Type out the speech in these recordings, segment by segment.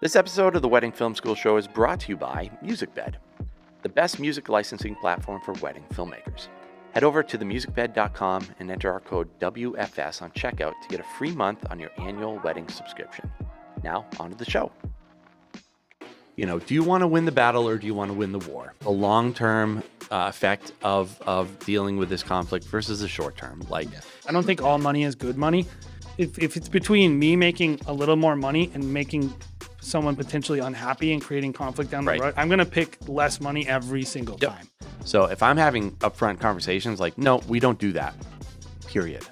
This episode of the Wedding Film School Show is brought to you by MusicBed, the best music licensing platform for wedding filmmakers. Head over to themusicbed.com and enter our code WFS on checkout to get a free month on your annual wedding subscription. Now, on to the show. You know, do you want to win the battle or do you want to win the war? The long-term effect of dealing with this conflict versus the short-term. I don't think all money is good money. If it's between me making a little more money and making someone potentially unhappy and creating conflict down the road, I'm going to pick less money every single time. So if I'm having upfront conversations like, no, we don't do that, period.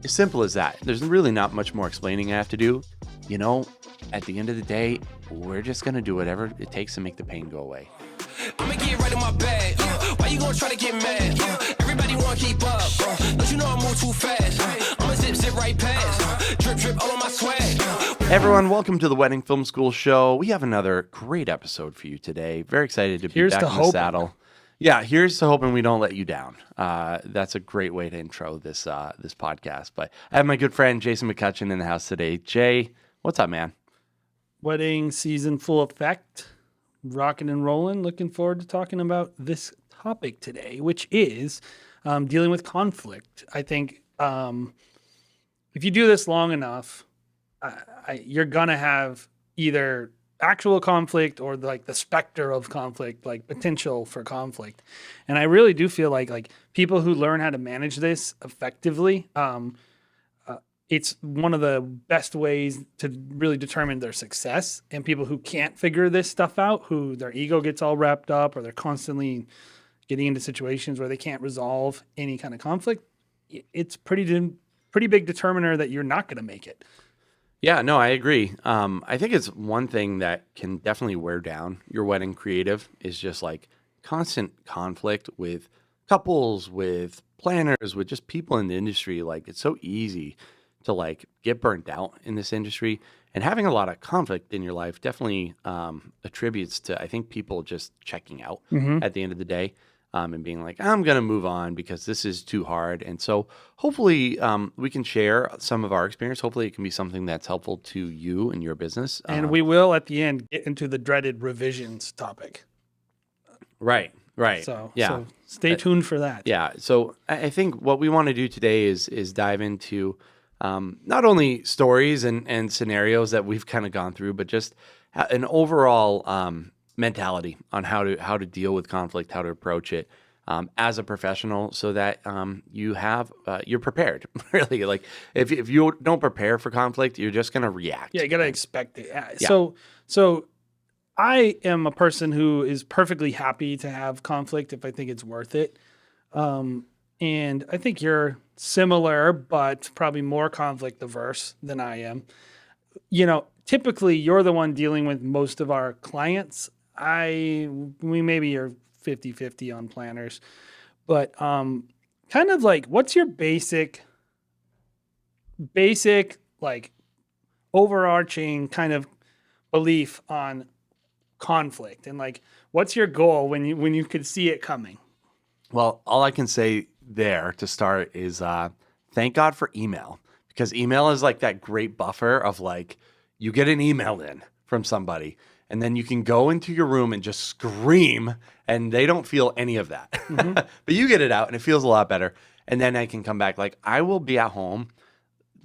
As simple as that. There's really not much more explaining I have to do. You know, at the end of the day, we're just going to do whatever it takes to make the pain go away. I'ma get right in my bag. Why you gonna try to get mad? Everybody wanna keep up. Don't you know I move too fast? I'ma zip right past. Drip all on my swag. Hey everyone, welcome to the Wedding Film School Show. We have another great episode for you today. Very excited to be back in the saddle. Yeah, here's to hoping we don't let you down. That's a great way to intro this podcast. But I have my good friend Jason McCutcheon in the house today. Jay, what's up, man? Wedding season full effect. Rocking and rolling. Looking forward to talking about this topic today, which is dealing with conflict. I think if you do this long enough, you're going to have either actual conflict or like the specter of conflict, like potential for conflict. And I really do feel like people who learn how to manage this effectively, it's one of the best ways to really determine their success. And people who can't figure this stuff out, who their ego gets all wrapped up or they're constantly getting into situations where they can't resolve any kind of conflict, it's pretty big determiner that you're not going to make it. Yeah, no, I agree. I think it's one thing that can definitely wear down your wedding creative is just like constant conflict with couples, with planners, with just people in the industry. Like it's so easy to like get burnt out in this industry, and having a lot of conflict in your life definitely attributes to, I think, people just checking out at the end of the day and being like, I'm going to move on because this is too hard. And so hopefully we can share some of our experience. Hopefully it can be something that's helpful to you and your business. And we will at the end get into the dreaded revisions topic. Right. So stay tuned for that. Yeah. So I think what we want to do today is dive into not only stories and scenarios that we've kind of gone through, but just an overall mentality on how to deal with conflict, how to approach it as a professional, so that you're prepared. Really, like if you don't prepare for conflict, you're just gonna react. Yeah, you gotta expect it. Yeah. So I am a person who is perfectly happy to have conflict if I think it's worth it. And I think you're similar, but probably more conflict averse than I am. You know, typically you're the one dealing with most of our clients. We maybe are 50-50 on planners, but kind of like, what's your basic like overarching kind of belief on conflict, and like, what's your goal when you could see it coming? Well, all I can say there to start is thank God for email, because email is like that great buffer of like, you get an email in from somebody and then you can go into your room and just scream and they don't feel any of that. But you get it out and it feels a lot better. And then I can come back. Like I will be at home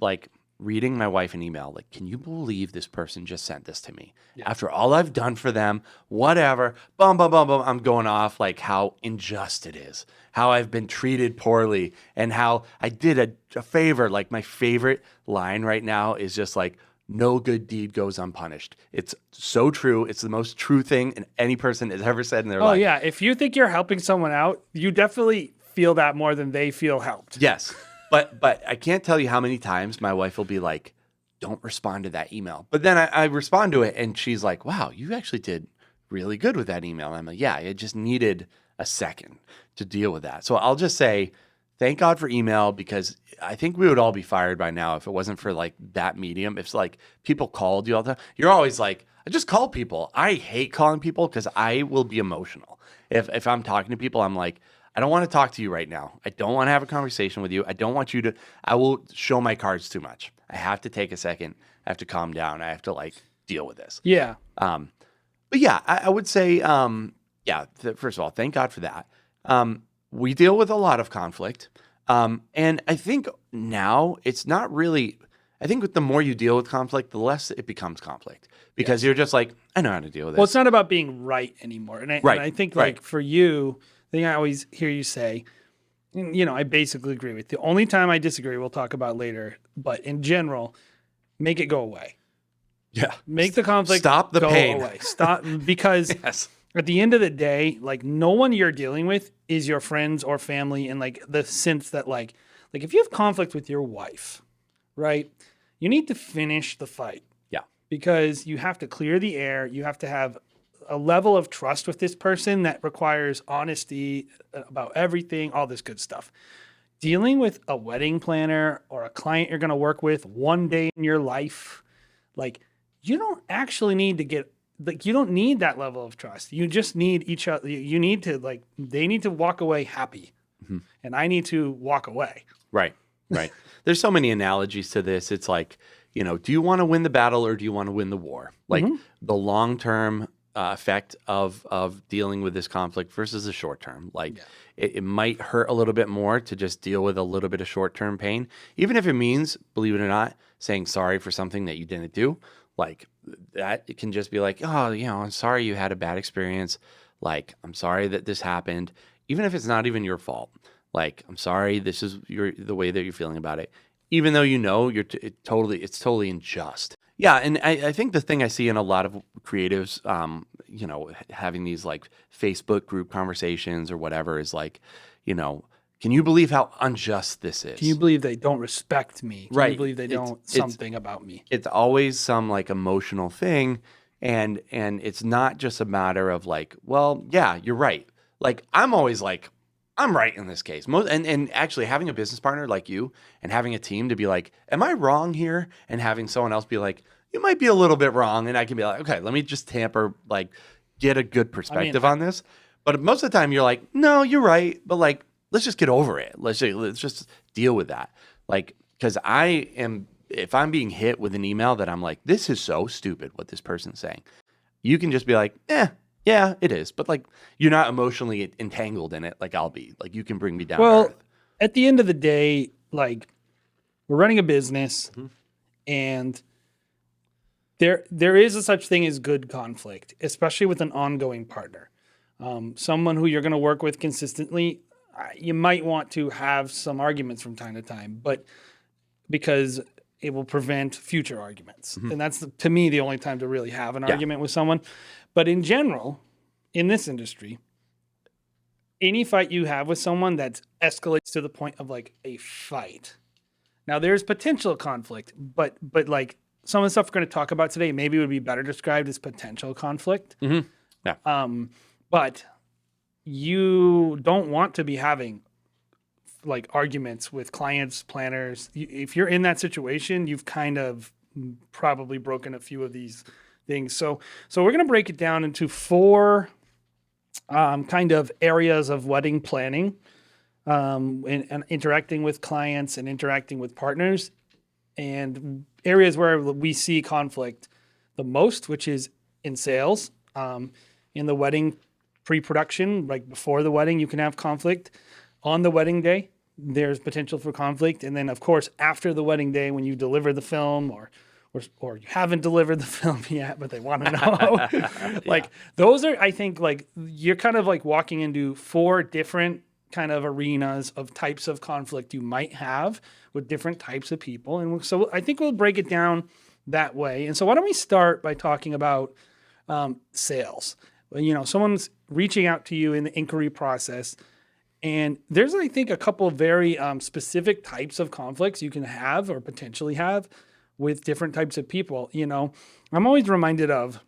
like reading my wife an email like, can you believe this person just sent this to me? Yeah. After all I've done for them, whatever, boom, I'm going off like how unjust it is, how I've been treated poorly, and how I did a favor. Like my favorite line right now is just like, no good deed goes unpunished. It's so true. It's the most true thing any person has ever said in their life. Oh yeah, if you think you're helping someone out, you definitely feel that more than they feel helped. Yes. But I can't tell you how many times my wife will be like, don't respond to that email. But then I respond to it and she's like, wow, you actually did really good with that email. And I'm like, yeah, I just needed a second to deal with that. So I'll just say, thank God for email, because I think we would all be fired by now if it wasn't for like that medium. If like people called you all the time, you're always like, I just call people. I hate calling people because I will be emotional. If I'm talking to people, I'm like, I don't want to talk to you right now. I don't want to have a conversation with you. I will show my cards too much. I have to take a second. I have to calm down. I have to like deal with this. Yeah. But yeah, I would say, first of all, thank God for that. We deal with a lot of conflict. And I think now it's not really, I think the more you deal with conflict, the less it becomes conflict because you're just like, I know how to deal with this. Well, it's not about being right anymore. And I think like for you, the thing I always hear you say, you know, I basically agree with you. The only time I disagree, we'll talk about later, but in general, make it go away. Yeah. Make the conflict Stop the go pain. away. Stop, because Yes. at the end of the day, like no one you're dealing with is your friends or family, in like the sense that like if you have conflict with your wife, right? You need to finish the fight. Yeah. Because you have to clear the air. You have to have a level of trust with this person that requires honesty about everything, all this good stuff. Dealing with a wedding planner or a client you're going to work with one day in your life, like you don't actually need to get, like you don't need that level of trust. You just need each other. You need to like, they need to walk away happy and I need to walk away. Right. Right. There's so many analogies to this. It's like, you know, do you want to win the battle or do you want to win the war? Like the long-term effect of dealing with this conflict versus the short term. Like it might hurt a little bit more to just deal with a little bit of short-term pain, even if it means, believe it or not, saying sorry for something that you didn't do. Like that, it can just be like, oh, you know, I'm sorry you had a bad experience. Like, I'm sorry that this happened, even if it's not even your fault. Like, I'm sorry, this is the way that you're feeling about it, even though you know it's totally unjust. Yeah, and I think the thing I see in a lot of creatives, you know, having these like Facebook group conversations or whatever is like, you know, can you believe how unjust this is? Can you believe they don't respect me? Can Right. you believe they don't something about me? It's always some like emotional thing, and it's not just a matter of like, well, yeah, you're right. Like I'm always like, I'm right in this case. And actually having a business partner like you and having a team to be like, am I wrong here? And having someone else be like, you might be a little bit wrong. And I can be like, okay, let me just get a good perspective on this. But most of the time you're like, no, you're right. But like, let's just get over it. Let's just deal with that. Like, because if I'm being hit with an email that I'm like, this is so stupid what this person's saying, you can just be like, yeah, it is. But like, you're not emotionally entangled in it like I'll be. Like, you can bring me down to earth. At the end of the day, like, we're running a business and there is a such thing as good conflict, especially with an ongoing partner. Someone who you're going to work with consistently, you might want to have some arguments from time to time, but because it will prevent future arguments. And that's, to me, the only time to really have an argument with someone. But in general, in this industry, any fight you have with someone that escalates to the point of like a fight. Now there's potential conflict, but like some of the stuff we're going to talk about today maybe would be better described as potential conflict. Yeah. But you don't want to be having like arguments with clients, planners. If you're in that situation, you've kind of probably broken a few of these things. So we're going to break it down into 4 kind of areas of wedding planning, and interacting with clients and interacting with partners, and areas where we see conflict the most, which is in sales, in the wedding pre-production, like before the wedding, you can have conflict. On the wedding day, there's potential for conflict. And then, of course, after the wedding day, when you deliver the film or you haven't delivered the film yet, but they want to know. Like those are, I think, like you're kind of like walking into 4 different kind of arenas of types of conflict you might have with different types of people. And so I think we'll break it down that way. And so why don't we start by talking about sales? You know, someone's reaching out to you in the inquiry process. And there's, I think, a couple of very specific types of conflicts you can have or potentially have with different types of people. You know, I'm always reminded of,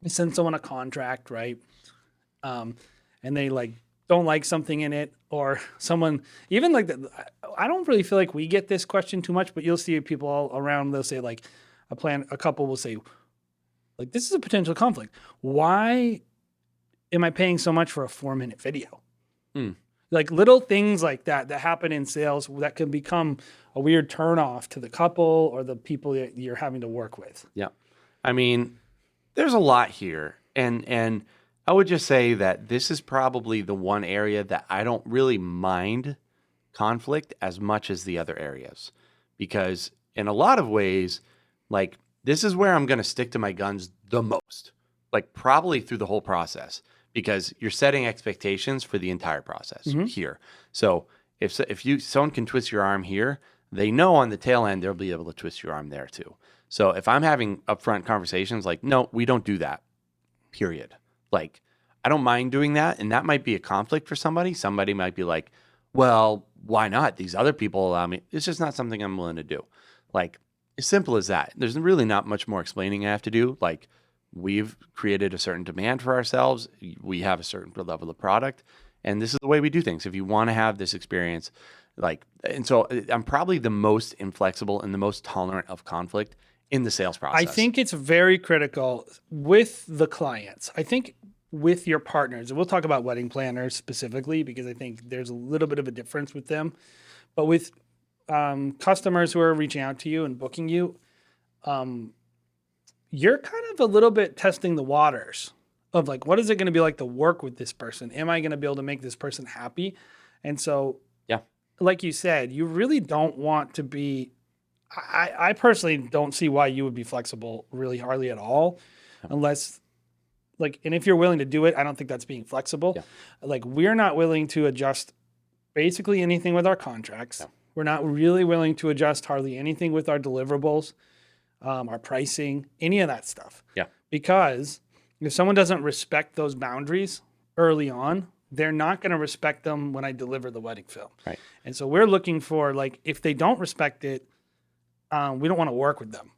you send someone a contract, right? And they like don't like something in it, or someone even like that. I don't really feel like we get this question too much, but you'll see people all around. They'll say like a couple will say like, this is a potential conflict. Why am I paying so much for a 4-minute video? Like little things like that happen in sales that can become a weird turnoff to the couple or the people that you're having to work with. Yeah. I mean, there's a lot here. And I would just say that this is probably the one area that I don't really mind conflict as much as the other areas. Because in a lot of ways, like this is where I'm going to stick to my guns the most, like probably through the whole process, because you're setting expectations for the entire process here. So if someone can twist your arm here, they know on the tail end they'll be able to twist your arm there too. So if I'm having upfront conversations like, no, we don't do that, period. Like, I don't mind doing that. And that might be a conflict for somebody. Somebody might be like, well, why not? These other people allow me. It's just not something I'm willing to do. Like, as simple as that. There's really not much more explaining I have to do. Like, we've created a certain demand for ourselves. We have a certain level of product. And this is the way we do things. If you want to have this experience, like, and so I'm probably the most inflexible and the most tolerant of conflict in the sales process. I think it's very critical with the clients. I think with your partners, and we'll talk about wedding planners specifically because I think there's a little bit of a difference with them. But with customers who are reaching out to you and booking you, you're kind of a little bit testing the waters of like, what is it going to be like to work with this person? Am I going to be able to make this person happy? And so, like you said, you really don't want to be, I personally don't see why you would be flexible really hardly at all, unless like, and if you're willing to do it, I don't think that's being flexible. Like, we're not willing to adjust basically anything with our contracts. We're not really willing to adjust hardly anything with our deliverables, our pricing, any of that stuff. Because if someone doesn't respect those boundaries early on, they're not going to respect them when I deliver the wedding film. And so we're looking for, like, if they don't respect it, we don't want to work with them.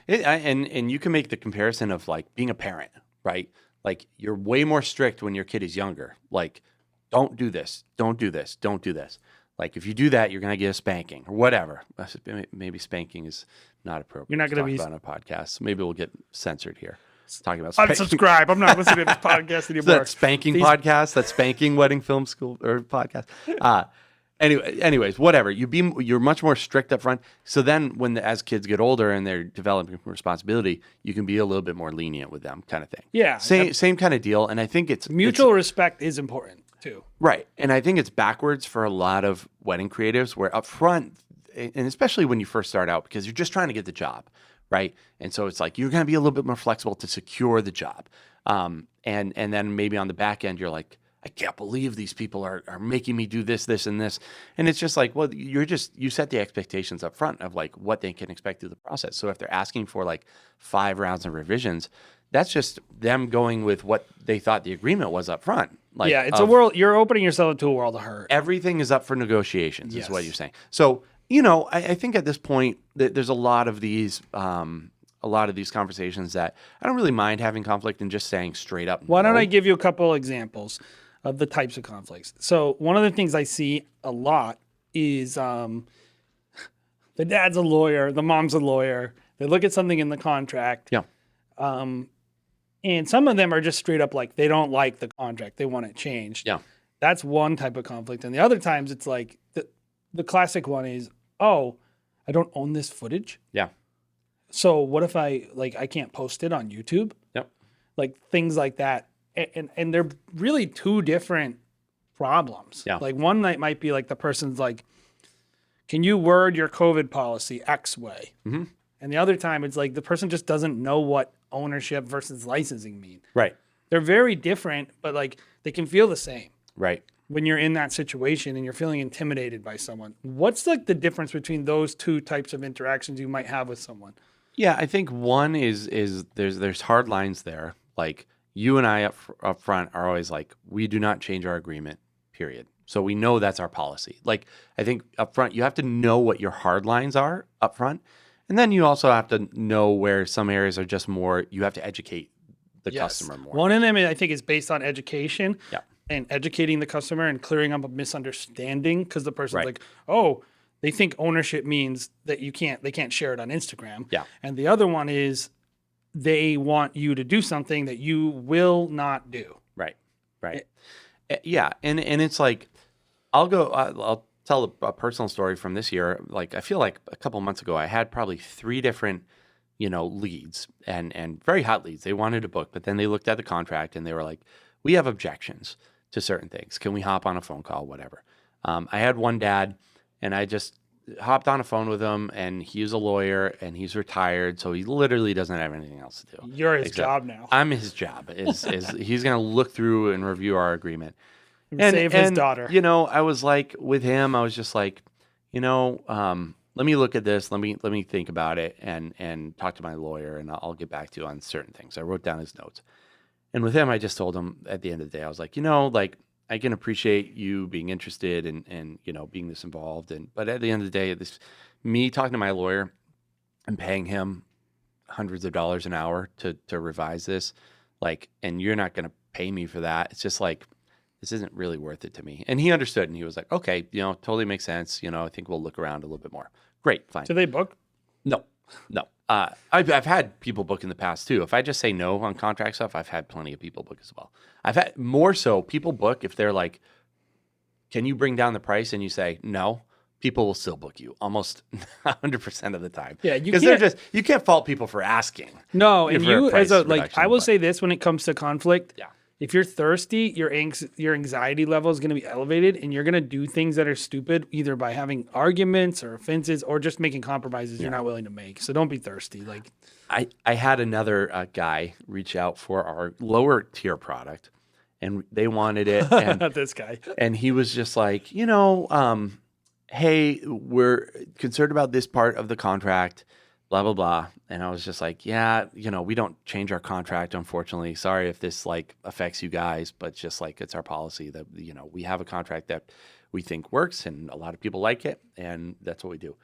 And you can make the comparison of like being a parent, right? Like, you're way more strict when your kid is younger. Like, don't do this, don't do this, don't do this. Like, if you do that, you're going to get a spanking or whatever. Maybe spanking is not appropriate. You're not going to be on a podcast. Maybe we'll get censored here. Talking about spanking. Unsubscribe. I'm not listening to this podcast anymore. That spanking podcast, that spanking wedding film school or podcast. Anyways, whatever. You're much more strict up front. So then as kids get older and they're developing responsibility, you can be a little bit more lenient with them, kind of thing. Yeah. Same kind of deal. And I think mutual respect is important too. Right. And I think it's backwards for a lot of wedding creatives where up front, and especially when you first start out, because you're just trying to get the job, right? And so it's like, you're going to be a little bit more flexible to secure the job. And then maybe on the back end, you're like, I can't believe these people are making me do this, this, and this. And it's just like, well, you set the expectations up front of like what they can expect through the process. So if they're asking for like 5 rounds of revisions, that's just them going with what they thought the agreement was up front. Like, it's a world, you're opening yourself into a world of hurt. Everything is up for negotiations, is what you're saying. So, I think at this point there's a lot of these conversations that I don't really mind having conflict and just saying straight up. Why don't I give you a couple examples of the types of conflicts? So one of the things I see a lot is the dad's a lawyer, the mom's a lawyer. They look at something in the contract. And some of them are just straight up like, they don't like the contract. They want it changed. That's one type of conflict. And the other times it's like, the classic one is, oh, I don't own this footage. So what if I can't post it on YouTube? Like things like that. And they're really two different problems. Like one night might be like the person's like, can you word your COVID policy X way? And the other time it's like the person just doesn't know what ownership versus licensing mean. They're very different, but like they can feel the same. When you're in that situation and you're feeling intimidated by someone, what's like the difference between those two types of interactions you might have with someone? I think one is there's hard lines there. Like you and I up front are always like, we do not change our agreement, period. So we know that's our policy. Like I think up front, you have to know what your hard lines are up front. And then you also have to know where some areas are just more, you have to educate the customer more. One of them, I think, is based on education and educating the customer and clearing up a misunderstanding because the person's like, oh, they think ownership means that they can't share it on Instagram. And the other one is they want you to do something that you will not do. And it's like, I'll tell a personal story from this year. Like, I feel like a couple months ago, I had probably 3 different leads and very hot leads. They wanted to book, but then they looked at the contract and they were like, we have objections to certain things. Can we hop on a phone call, whatever? I had one dad and I just hopped on a phone with him, and he's a lawyer and he's retired. So he literally doesn't have anything else to do. You're his job now. I'm his job is he's going to look through and review our agreement. Save his daughter. I was like, with him, I was just like, let me look at this. Let me think about it and talk to my lawyer, and I'll get back to you on certain things. I wrote down his notes. And with him, I just told him at the end of the day, I was like, I can appreciate you being interested and being this involved. But at the end of the day, me talking to my lawyer and paying him hundreds of dollars an hour to revise this, and you're not going to pay me for that. It's just like, this isn't really worth it to me. And he understood, and he was like, okay, totally makes sense. I think we'll look around a little bit more. Great, fine. Do they book? No. I've had people book in the past too. If I just say no on contract stuff, I've had plenty of people book as well. I've had more so people book if they're like, can you bring down the price? And you say no, people will still book you almost 100% of the time. Yeah, because you can't fault people for asking. No, and you I will but say this when it comes to conflict. Yeah. If you're thirsty, your anxiety level is going to be elevated, and you're going to do things that are stupid, either by having arguments or offenses or just making compromises you're not willing to make. So don't be thirsty. I had another guy reach out for our lower tier product, and they wanted it. And, this guy. And he was just like, hey, we're concerned about this part of the contract, blah, blah, blah. And I was just like, yeah, we don't change our contract, unfortunately. Sorry if this affects you guys, but just it's our policy that, we have a contract that we think works and a lot of people like it. And that's what we do.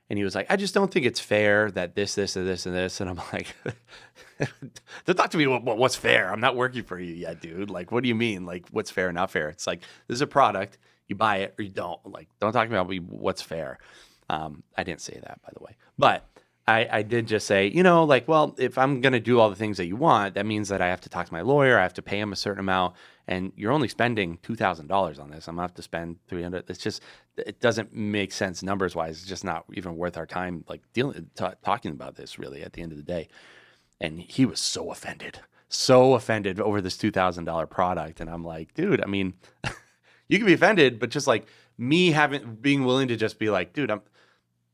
And he was like, I just don't think it's fair that this, and this, and this. And I'm like, don't talk to me about what's fair. I'm not working for you yet, dude. What do you mean? What's fair and not fair? It's like, this is a product. You buy it or you don't. Don't talk about what's fair. I didn't say that, by the way. But I did just say, well, if I'm going to do all the things that you want, that means that I have to talk to my lawyer. I have to pay him a certain amount. And you're only spending $2,000 on this. I'm going to have to spend $300. It's just, it doesn't make sense numbers wise. It's just not even worth our time, talking about this really at the end of the day. And he was so offended over this $2,000 product. And I'm like, dude, I mean, you can be offended, but just me being willing to just be like, dude,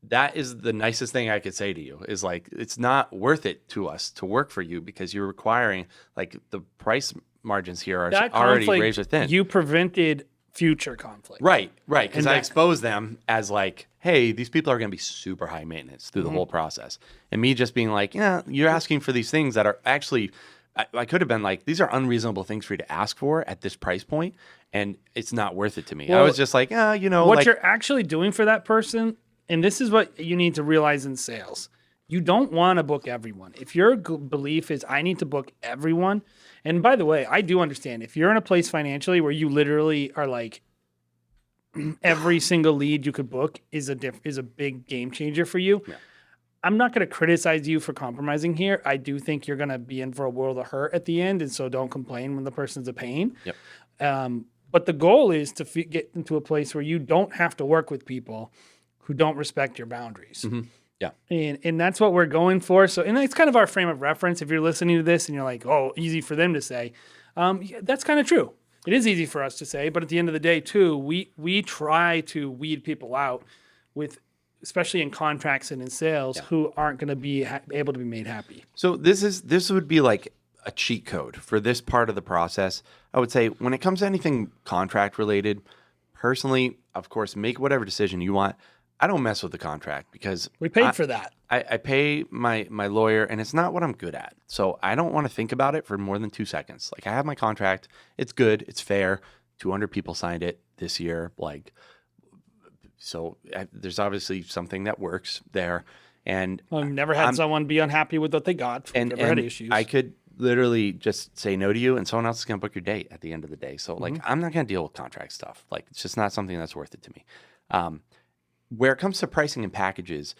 that is the nicest thing I could say to you is it's not worth it to us to work for you because you're requiring the price margins here are already razor thin. You prevented future conflict. Right. Because I exposed them as hey, these people are going to be super high maintenance through the whole process. And me just being like, yeah, you're asking for these things that are actually, I could have been like, these are unreasonable things for you to ask for at this price point, and it's not worth it to me. Well, I was just like, what you're actually doing for that person. And this is what you need to realize in sales. You don't want to book everyone. If your belief is, I need to book everyone. And by the way, I do understand if you're in a place financially where you literally are every single lead you could book is a big game changer for you. Yeah. I'm not going to criticize you for compromising here. I do think you're going to be in for a world of hurt at the end. And so don't complain when the person's a pain. Yep. But the goal is to get into a place where you don't have to work with people who don't respect your boundaries. Mm-hmm. Yeah. And that's what we're going for. So, and that's kind of our frame of reference. If you're listening to this and you're like, oh, easy for them to say, that's kind of true. It is easy for us to say, but at the end of the day too, we try to weed people out with, especially in contracts and in sales, who aren't going to be able to be made happy. So this would be a cheat code for this part of the process. I would say when it comes to anything contract related, personally, of course, make whatever decision you want. I don't mess with the contract because we paid for that. I pay my lawyer, and it's not what I'm good at. So I don't want to think about it for more than 2 seconds. I have my contract. It's good. It's fair. 200 people signed it this year. So there's obviously something that works there. And I've never had someone be unhappy with what they got. And never had issues. I could literally just say no to you, and someone else is going to book your date at the end of the day. So I'm not going to deal with contract stuff. It's just not something that's worth it to me. Where it comes to pricing and packages,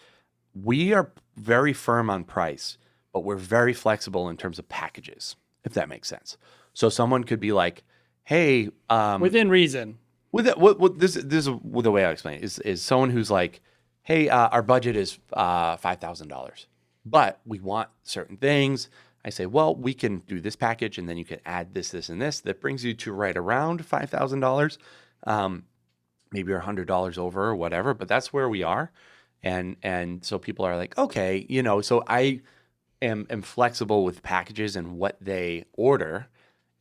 we are very firm on price, but we're very flexible in terms of packages, if that makes sense. So someone could be like, hey, within reason. This is the way I explain it is someone who's like, hey, our budget is $5,000. but we want certain things. I say, well, we can do this package, and then you can add this, this, and this. That brings you to right around $5,000, maybe $100 over or whatever. But that's where we are, and so people are like, okay, So I am flexible with packages and what they order,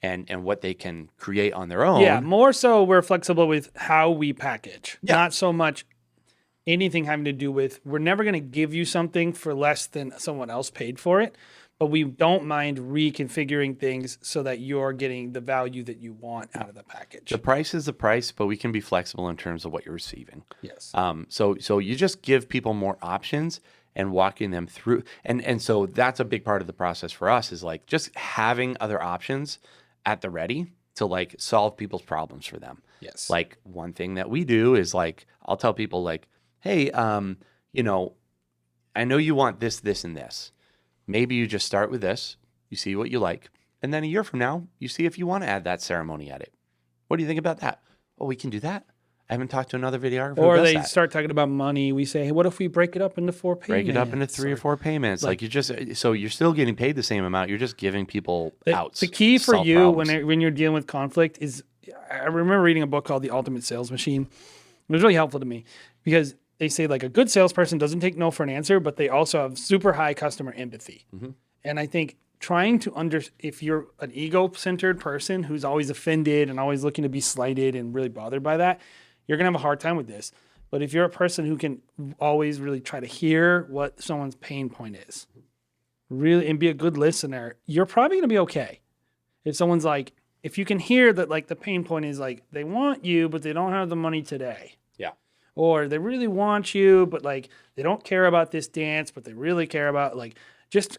and what they can create on their own. Yeah, more so we're flexible with how we package, Yeah. not so much anything having to do with we're never going to give you something for less than someone else paid for it, but we don't mind reconfiguring things so that you're getting the value that you want out of the package. The price is the price, but we can be flexible in terms of what you're receiving. Yes. So you just give people more options and walking them through, and so that's a big part of the process for us is like just having other options at the ready to like solve people's problems for them. Yes. Like one thing that we do is like I'll tell people like, hey, I know you want this, this, and this. Maybe you just start with this, you see what you like, and then a year from now, you see if you want to add that ceremony edit. What do you think about that? Oh, we can do that. I haven't talked to another videographer. Or who does they that. start talking about money. We say, hey, what if we break it up into 4 payments? Break it up into 3 or 4 payments. Like you just, so you're still getting paid the same amount. You're just giving people outs. The key for solve you problems. when you're dealing with conflict is, I remember reading a book called The Ultimate Sales Machine. It was really helpful to me because they say like a good salesperson doesn't take no for an answer, but they also have super high customer empathy. Mm-hmm. And I think trying to if you're an ego-centered person who's always offended and always looking to be slighted and really bothered by that, you're going to have a hard time with this. But if you're a person who can always really try to hear what someone's pain point is, really, and be a good listener, you're probably going to be okay. If someone's like, if you can hear that like the pain point is like, they want you, but they don't have the money today. Yeah. Or they really want you, but like, they don't care about this dance, but they really care about like, just,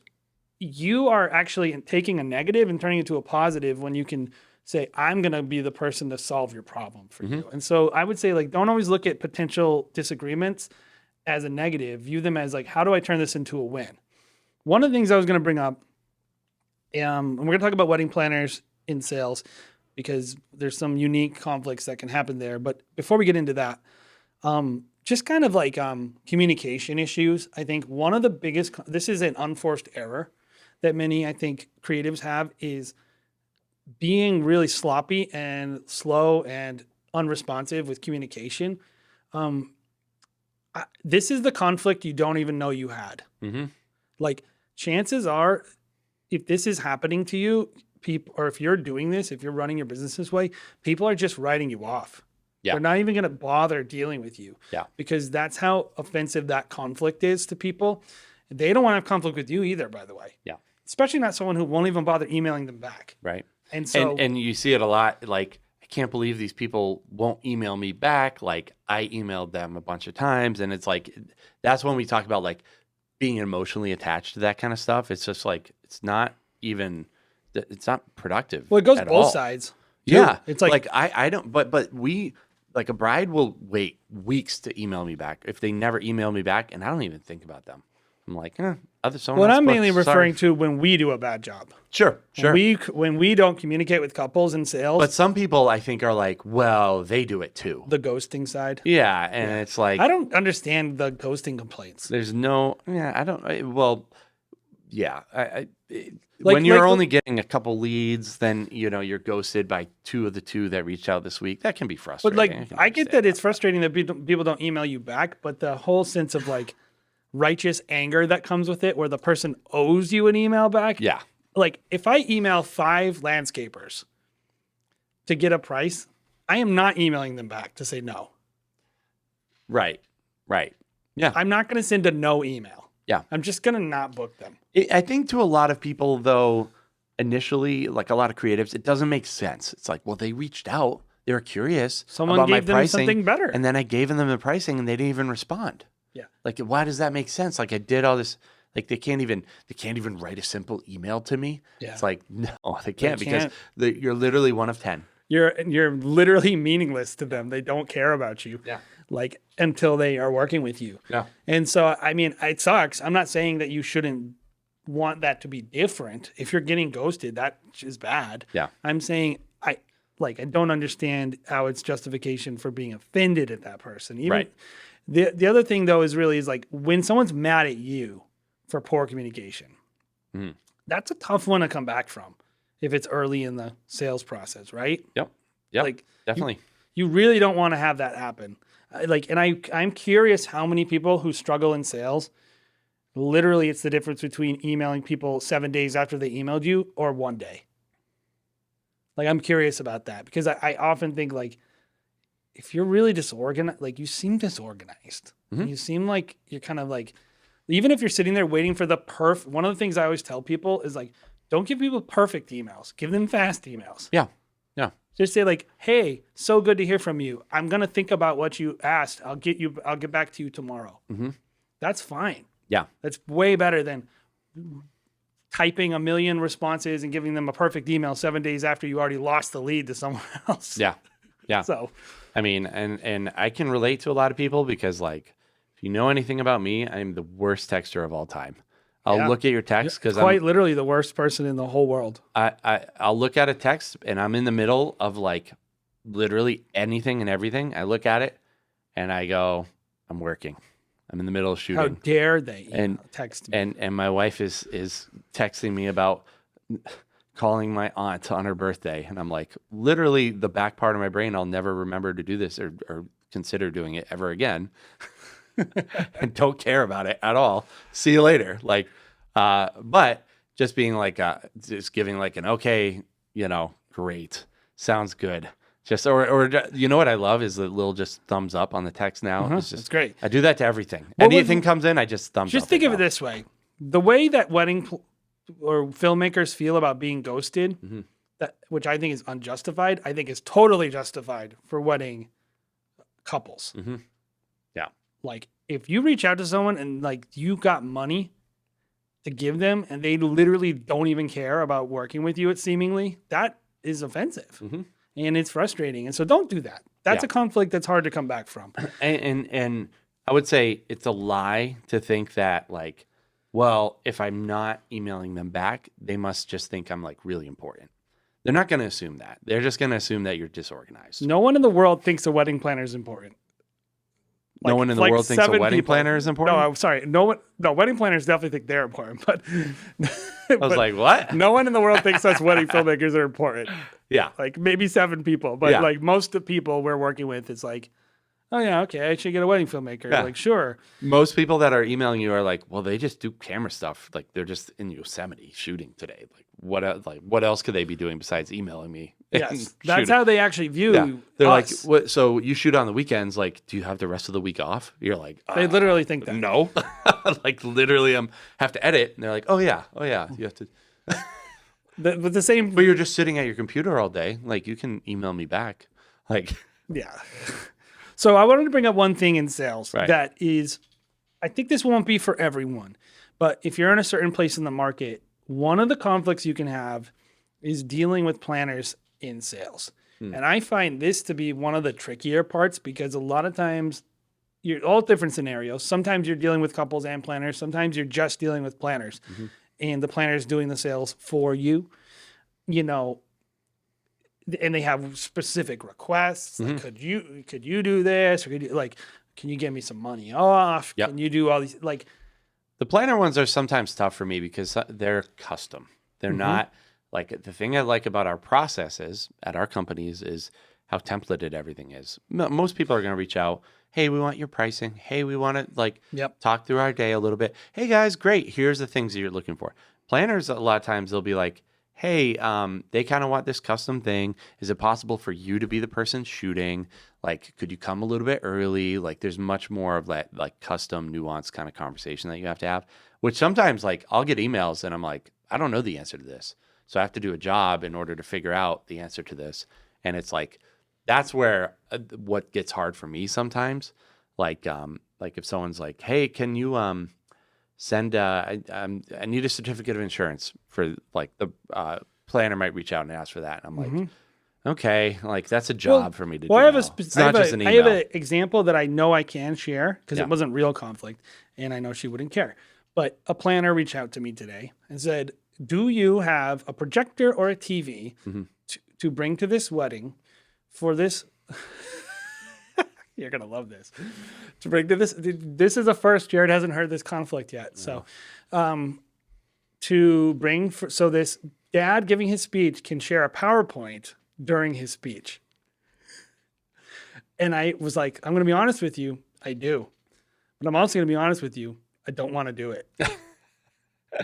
you are actually taking a negative and turning it to a positive when you can say, I'm going to be the person to solve your problem for you. And so I would say like, don't always look at potential disagreements as a negative, view them as like, how do I turn this into a win? One of the things I was going to bring up, and we're going to talk about wedding planners in sales because there's some unique conflicts that can happen there. But before we get into that, just kind of like communication issues. I think one of the biggest, this is an unforced error that many, I think, creatives have is being really sloppy and slow and unresponsive with communication. This is the conflict you don't even know you had. Mm-hmm. Like chances are, if this is happening to you, people, or if you're doing this, if you're running your business this way, people are just writing you off. Yeah. They're not even going to bother dealing with you. Yeah. Because that's how offensive that conflict is to people. They don't want to have conflict with you either, by the way. Yeah. Especially not someone who won't even bother emailing them back. Right. And so, and you see it a lot. Like, I can't believe these people won't email me back. Like, I emailed them a bunch of times. And it's like, that's when we talk about like being emotionally attached to that kind of stuff. It's just like, it's not productive. well, it goes at both all. sides. too. Yeah. It's like I don't, but we, like a bride will wait weeks to email me back if they never email me back. And I don't even think about them. I'm like, someone what else I'm booked. mainly Sorry. referring to when we do a bad job. Sure. When we don't communicate with couples in sales, But some people I think are like, well, they do it too. the ghosting side. Yeah, and it's like I don't understand the ghosting complaints. there's no. Yeah, I don't. Well, yeah. Like- when you're like- only getting a couple leads, then you're ghosted by 2 of the 2 that reached out this week. That can be frustrating. But like, can I get understand that it's frustrating that people don't email you back, but the whole sense of like righteous anger that comes with it, where the person owes you an email back. Yeah. Like if I email 5 landscapers to get a price, I am not emailing them back to say no. Right. Yeah. I'm not going to send a no email. Yeah. I'm just going to not book them. I think to a lot of people, though, initially, like a lot of creatives, it doesn't make sense. It's like, well, they reached out. They were curious Someone about my gave them pricing, something better. and then I gave them the pricing, and they didn't even respond. Yeah. Like, why does that make sense? Like, I did all this. Like, they can't even write a simple email to me. Yeah. It's like, no, they can't because can't. you're literally one of 10. You're literally meaningless to them. They don't care about you. Yeah. Like until they are working with you. Yeah. And so, I mean, it sucks. I'm not saying that you shouldn't want that to be different. If you're getting ghosted, that is bad. Yeah. I'm saying I don't understand how it's justification for being offended at that person. Even Right. the other thing though is like when someone's mad at you for poor communication. Mhm. That's a tough one to come back from if it's early in the sales process, right? Yep. Like Definitely. you really don't want to have that happen. I'm curious how many people who struggle in sales, literally it's the difference between emailing people 7 days after they emailed you or 1 day. Like, I'm curious about that because I often think, like, if you're really disorganized, like, you seem disorganized. Mhm. You seem like you're kind of like, even if you're sitting there waiting for the one of the things I always tell people is, like, don't give people perfect emails. Give them fast emails. Yeah. Yeah. Just say, like, hey, so good to hear from you. I'm going to think about what you asked. I'll get back to you tomorrow. Mm-hmm. That's fine. Yeah. That's way better than typing a million responses and giving them a perfect email 7 days after you already lost the lead to someone else. Yeah. Yeah. So, I mean, and I can relate to a lot of people because, like, if you know anything about me, I'm the worst texter of all time. I'll Yeah. look at your text because quite literally the worst person in the whole world. I'll look at a text and I'm in the middle of, like, literally anything and everything. I look at it and I go, I'm working. I'm in the middle of How shooting. dare they And- text me? And my wife is texting me about calling my aunt on her birthday, and I'm like, literally the back part of my brain, I'll never remember to do this or consider doing it ever again, and don't care about it at all. See you later. Like, but just being like, just giving like an okay, great, sounds good. Just or you know what I love is the little just thumbs up on the text now. It's just That's great. I do that to everything. What was- Anything comes in, I just thumbs up. Just think of now. it this way: the way that or filmmakers feel about being ghosted, Mhm. which I think is unjustified, I think is totally justified for wedding couples. Mhm. Yeah. Like, if you reach out to someone and, like, you got money to give them and they literally don't even care about working with you, it seemingly, that is offensive. Mhm. And it's frustrating. And so don't do that. That's Yeah. a conflict that's hard to come back from. And I would say it's a lie to think that, like, well, if I'm not emailing them back, they must just think I'm, like, really important. They're not going to assume that. They're just going to assume that you're disorganized. No one in the world thinks a wedding planner is important. No one in the world thinks a 7 wedding people. planner is important? No, I'm sorry. No, wedding planners definitely think they're important, but I was like, what? no one in the world thinks us wedding filmmakers are important. Yeah. Like, maybe 7 people, but Yeah. like most of the people we're working with, it's like, oh yeah, okay, I should get a wedding filmmaker. Yeah. Like, sure. Most people that are emailing you are like, well, they just do camera stuff. Like, they're just in Yosemite shooting today. Like, what else could they be doing besides emailing me? and Yes, that's shooting? how they actually view Yeah. They're us. like, what? So you shoot on the weekends? Like, do you have the rest of the week off? You're like, They literally think that. no. Like, literally, have to edit. And they're like, oh yeah, you have to. But the same, But you're just sitting at your computer all day. Like, you can email me back. Like, yeah. So I wanted to bring up one thing in sales Right. that is, I think this won't be for everyone, but if you're in a certain place in the market, one of the conflicts you can have is dealing with planners in sales. And I find this to be one of the trickier parts because a lot of times you're all different scenarios. Sometimes you're dealing with couples and planners. Sometimes you're just dealing with planners and the planner's doing the sales for you, and they have specific requests. Like, could you do this? Or can you get me some money off? Yep. Can you do all these? Like, the planner ones are sometimes tough for me because they're custom. They're not like, the thing I like about our processes at our companies is how templated everything is. Most people are going to reach out. Hey, we want your pricing. Hey, we want to Yep. talk through our day a little bit. Hey guys, great. Here's the things that you're looking for. Planners, a lot of times they'll be like, hey, they kind of want this custom thing. Is it possible for you to be the person shooting? Like, could you come a little bit early? Like, there's much more of that, like, custom, nuanced kind of conversation that you have to have, which sometimes, like, I'll get emails and I'm like, I don't know the answer to this. So I have to do a job in order to figure out the answer to this. And it's like, that's where what gets hard for me sometimes. Like if someone's like, hey, can you send I need a certificate of insurance for, like, the planner might reach out and ask for that. And I'm like, okay, like, that's a job for me to do. I have now. It's not just an I email. have an example that I know I can share because Yeah. it wasn't real conflict, and I know she wouldn't care. But a planner reached out to me today and said, do you have a projector or a TV to bring to this wedding for this? You're gonna love this. To bring to this is a first. Jared hasn't heard this conflict yet. So, so this dad giving his speech can share a PowerPoint during his speech. And I was like, I'm gonna be honest with you, I do, but I'm also gonna be honest with you, I don't want to do it.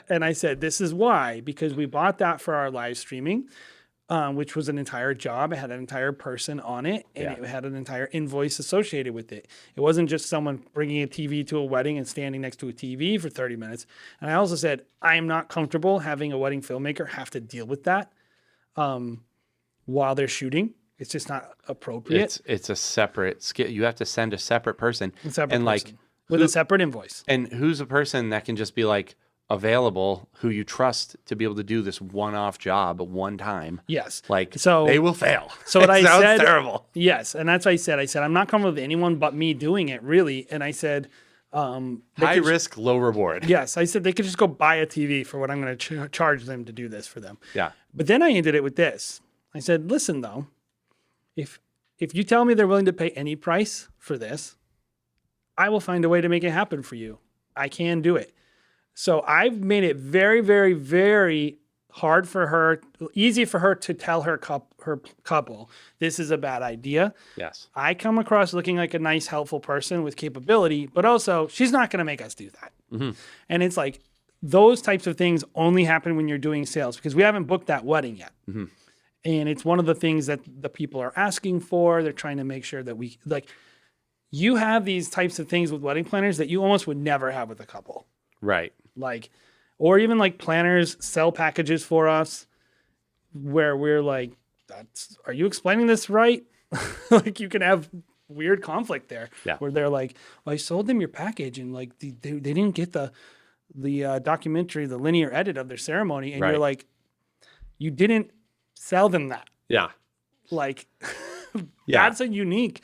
And I said, this is why, because we bought that for our live streaming. Which was an entire job. It had an entire person on it, and it had an entire invoice associated with it. It wasn't just someone bringing a TV to a wedding and standing next to a TV for 30 minutes. And I also said, I am not comfortable having a wedding filmmaker have to deal with that while they're shooting. It's just not appropriate. It's a separate skill. You have to send a separate person. A separate person with a separate invoice. And who's a person that can just be like, available, who you trust to be able to do this one-off job at one time. Yes. Like, so they will fail. So what I said, terrible. Yes. And that's what I said. I said, I'm not comfortable with anyone but me doing it, really. And I said, high risk, low reward. Yes. I said, they could just go buy a TV for what I'm going to charge them to do this for them. Yeah. But then I ended it with this. I said, listen, though, if you tell me they're willing to pay any price for this, I will find a way to make it happen for you. I can do it. So I've made it very, very, very hard for her, easy for her to tell her couple, this is a bad idea. Yes. I come across looking like a nice, helpful person with capability, but also she's not going to make us do that. Mm-hmm. And it's like those types of things only happen when you're doing sales because we haven't booked that wedding yet. Mm-hmm. And it's one of the things that the people are asking for. They're trying to make sure that we, like, you have these types of things with wedding planners that you almost would never have with a couple. Right. Like, or even like planners sell packages for us where we're like, are you explaining this right? Like you can have weird conflict there where they're like, well, I sold them your package and like they didn't get the documentary, the linear edit of their ceremony. And you're like, you didn't sell them that. Yeah. Like that's a unique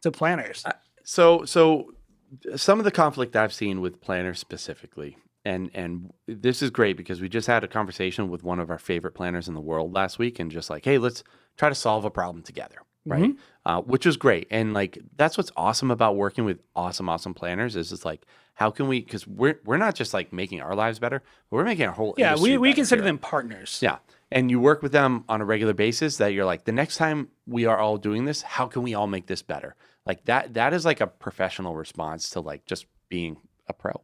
to planners. So some of the conflict I've seen with planners specifically, and this is great because we just had a conversation with one of our favorite planners in the world last week and just like, hey, let's try to solve a problem together, right? Mm-hmm. Which was great. And like, that's what's awesome about working with awesome planners is it's like, how can we, because we're not just like making our lives better, but we're making our whole industry we better consider here. them partners. Yeah. And you work with them on a regular basis that you're like, the next time we are all doing this, how can we all make this better? Like that is like a professional response to like just being a pro.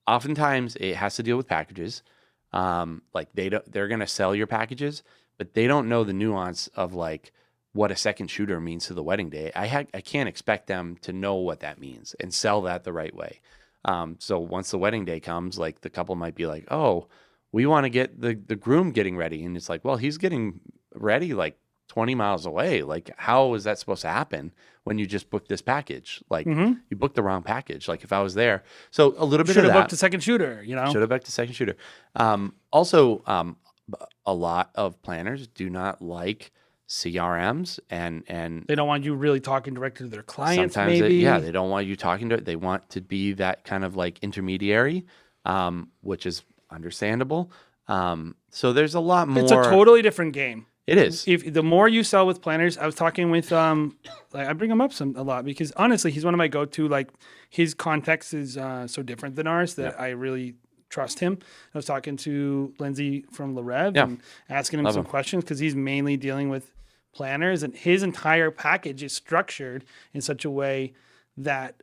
Oftentimes it has to deal with packages. Like they're going to sell your packages, but they don't know the nuance of like what a second shooter means to the wedding day. I can't expect them to know what that means and sell that the right way. So once the wedding day comes, like the couple might be like, oh, we want to get the groom getting ready. And it's like, well, he's getting ready like 20 miles away. Like, how is that supposed to happen when you just booked this package? Like, you booked the wrong package. Like, if I was there. So a little bit of that. Should have booked a second shooter, you know? Should have booked a second shooter. Also, a lot of planners do not like CRMs and they don't want you really talking directly to their clients, sometimes maybe. they don't want you talking to it. They want to be that kind of like intermediary, which is understandable. So there's a lot more. It's a totally different game. It is. If the more you sell with planners, I was talking with like I bring him up a lot because honestly, he's one of my go-to. Like his context is so different than ours that I really trust him. I was talking to Lindsay from LaRev and asking him some questions because he's mainly dealing with planners, and his entire package is structured in such a way that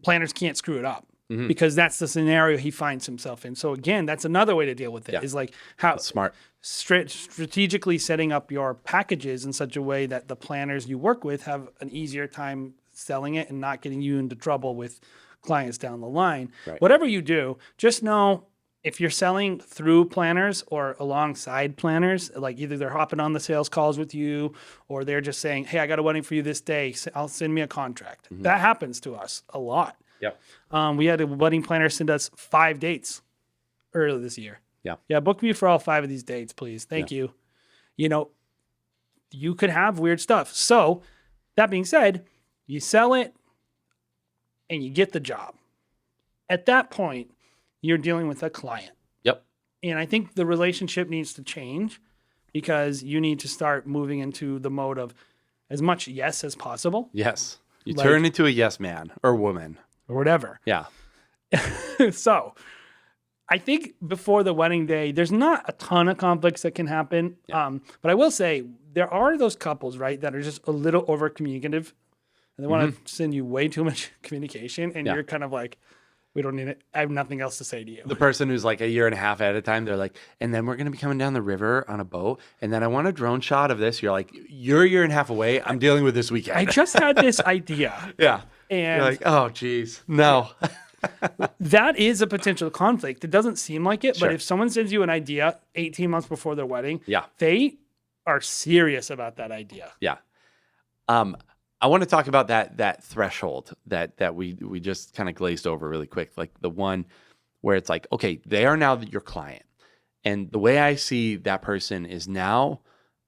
planners can't screw it up. Mm-hmm. Because that's the scenario he finds himself in. So again, that's another way to deal with it. Is like how that's smart strategically setting up your packages in such a way that the planners you work with have an easier time selling it and not getting you into trouble with clients down the line. Right. Whatever you do, just know if you're selling through planners or alongside planners, like either they're hopping on the sales calls with you or they're just saying, hey, I got a wedding for you this day. I'll send me a contract. Mm-hmm. That happens to us a lot. Yep. We had a wedding planner send us 5 dates earlier this year. Yeah. Book me for all 5 of these dates, please. Thank you. You know, you could have weird stuff. So that being said, you sell it and you get the job. At that point, you're dealing with a client. Yep. And I think the relationship needs to change because you need to start moving into the mode of as much yes as possible Yes. You Like- turn into a yes man or woman. or whatever. Yeah. So I think before the wedding day, there's not a ton of conflicts that can happen. But I will say there are those couples, right, that are just a little over communicative and they want to send you way too much communication. And Yeah. you're kind of like, we don't need it. I have nothing else to say to you. The person who's like a year and a half at a time, they're like, and then we're going to be coming down the river on a boat. And then I want a drone shot of this. You're like, you're a year and a half away. I'm dealing with this weekend. I just had this idea. yeah. And You're like, oh, geez. No. that is a potential conflict. It doesn't seem like it, Sure. but if someone sends you an idea 18 months before their wedding, Yeah. they are serious about that idea. Yeah. I want to talk about that threshold that we just kind of glazed over really quick, like the one where it's like, okay, they are now your client. And the way I see that person is now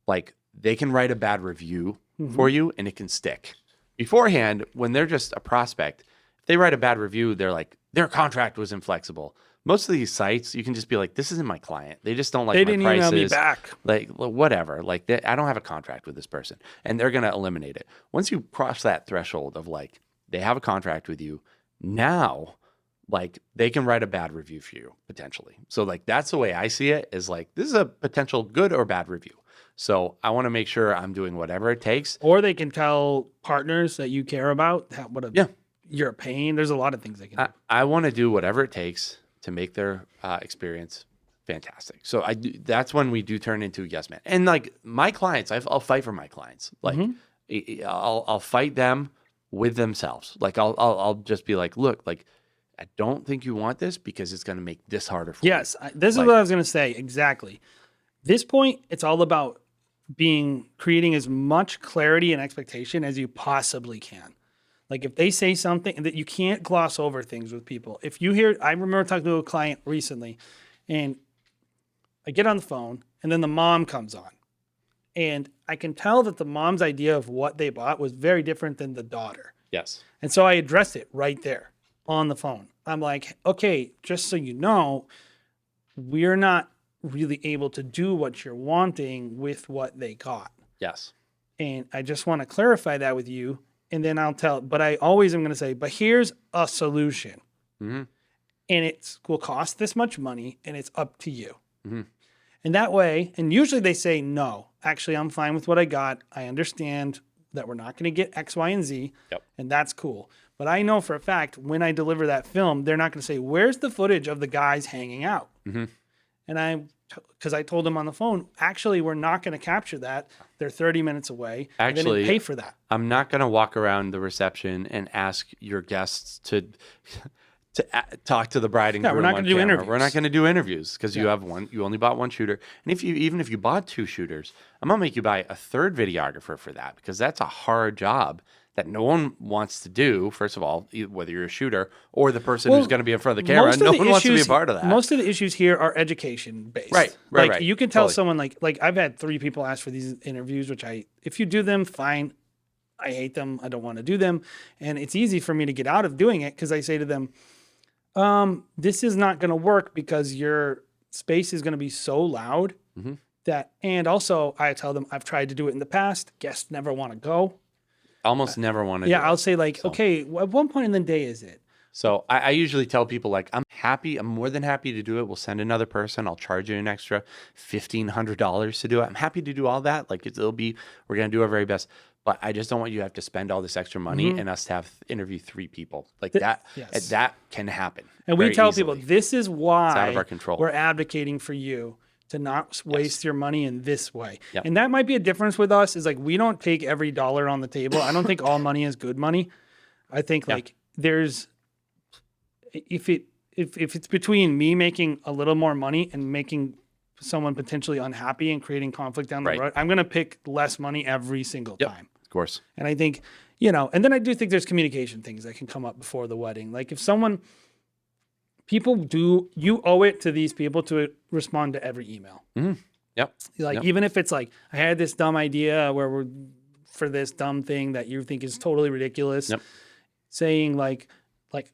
like they can write a bad review for you and it can stick. Beforehand, when they're just a prospect, if they write a bad review, they're like, their contract was inflexible. Most of these sites, you can just be like, this isn't my client. They just don't like They my didn't prices. email me back. Like whatever. Like I don't have a contract with this person, and they're gonna eliminate it. Once you cross that threshold of like they have a contract with you, now like they can write a bad review for you potentially. So like that's the way I see it. Is like this is a potential good or bad review. So I want to make sure I'm doing whatever it takes. Or they can tell partners that you care about Yeah. you're a pain. There's a lot of things they can do. I want to do whatever it takes to make their experience fantastic. So that's when we do turn into yes man. And like my clients, I'll fight for my clients. Like I'll fight them with themselves. Like I'll just be like, look, like I don't think you want this because it's going to make this harder for you. Yes, this is what I was going to say. Exactly. This point, it's all about creating as much clarity and expectation as you possibly can. Like if they say something that you can't gloss over things with people. If you hear, I remember talking to a client recently and I get on the phone and then the mom comes on and I can tell that the mom's idea of what they bought was very different than the daughter. Yes. And so I addressed it right there on the phone. I'm like, okay, just so you know, we're not really able to do what you're wanting with what they got. Yes. And I just want to clarify that with you. And then I'll tell, but I always am going to say, but here's a solution. Mm-hmm. And it will cost this much money and it's up to you. Mm-hmm. And that way, and usually they say, no, actually, I'm fine with what I got. I understand that we're not going to get X, Y, and Z. Yep. And that's cool. But I know for a fact when I deliver that film, they're not going to say, where's the footage of the guys hanging out? Mm-hmm. And because I told them on the phone, actually, we're not going to capture that. They're 30 minutes away. Actually, they didn't pay for that. I'm not going to walk around the reception and ask your guests to talk to the bride and groom. we're not going gonna to do interviews. We're not going to do interviews because you have one. You only bought one shooter, and even if you bought two shooters, I'm going to make you buy a third videographer for that because that's a hard job that no one wants to do. First of all, whether you're a shooter or the person who's going to be in front of the camera, no one wants to be a part of that. Most of the issues here are education based. Right. Like you can tell Totally. someone like I've had 3 people ask for these interviews, which if you do them, fine. I hate them. I don't want to do them. And it's easy for me to get out of doing it because I say to them, this is not going to work because your space is going to be so loud that, and also I tell them I've tried to do it in the past. Guests never want to go. Almost never want to. Yeah. do it. I'll say like, okay, at one point in the day is it? So I usually tell people like, I'm more than happy to do it. We'll send another person. I'll charge you an extra $1,500 to do it. I'm happy to do all that. Like we're going to do our very best, but I just don't want you to have to spend all this extra money and us to have interview 3 people like that. yes. That can happen. And we very tell easily. people this is why It's out of our control. we're advocating for you to not waste your money in this way. Yep. And that might be a difference with us is like we don't take every dollar on the table. I don't think all money is good money. I think like there's if it's between me making a little more money and making someone potentially unhappy and creating conflict down the road, I'm going to pick less money every single time. Of course. And I think, and then I do think there's communication things that can come up before the wedding. Like if you owe it to these people to respond to every email. Mm-hmm. Yep. Like, even if it's like, I had this dumb idea where for this dumb thing that you think is totally ridiculous, saying like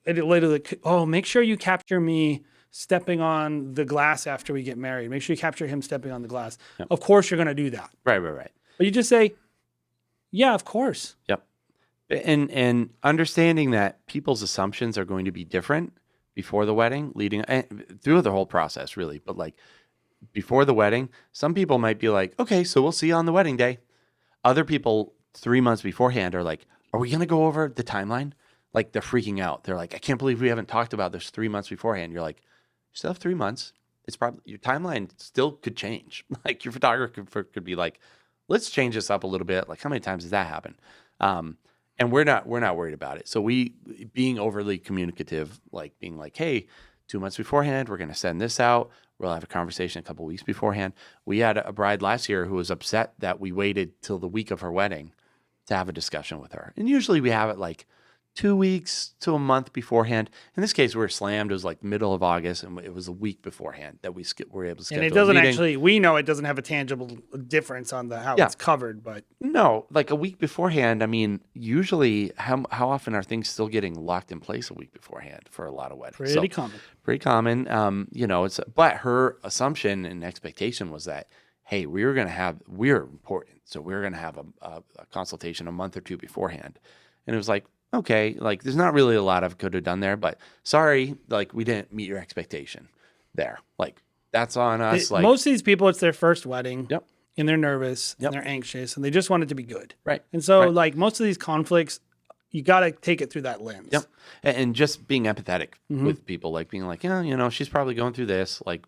it literally, oh, make sure you capture me stepping on the glass after we get married. Make sure you capture him stepping on the glass. Of course you're going to do that. Right. But you just say, Yeah, of course. Yep. And understanding that people's assumptions are going to be different before the wedding, leading through the whole process, really. But like before the wedding, some people might be like, okay, so we'll see you on the wedding day. Other people 3 months beforehand are like, are we going to go over the timeline? Like they're freaking out. They're like, I can't believe we haven't talked about this 3 months beforehand. You're like, you still have 3 months. It's probably your timeline still could change. Like your photographer could be like, let's change this up a little bit. Like how many times does that happen? And we're not worried about it. So we being overly communicative, like being like, hey, 2 months beforehand, we're going to send this out. We'll have a conversation a couple weeks beforehand. We had a bride last year who was upset that we waited till the week of her wedding to have a discussion with her. And usually we have it like 2 weeks to a month beforehand. In this case, we were slammed. It was like middle of August, and it was a week beforehand that we were able to schedule. And it doesn't a meeting. actually, we know it doesn't have a tangible difference on how it's covered, but No, like a week beforehand. I mean, usually, how often are things still getting locked in place a week beforehand for a lot of weddings? pretty common. Pretty common. But her assumption and expectation was that, hey, we're important, so we're gonna have a consultation a month or two beforehand, and it was like, okay, like there's not really a lot I could have done there, but sorry, like we didn't meet your expectation there. Like that's on us. Like Most of these people, it's their first wedding. Yep. And they're nervous and they're anxious and they just want it to be good. Right. And so Right. like most of these conflicts, you got to take it through that lens. Yep. And just being empathetic with people, like being like, yeah, she's probably going through this. Like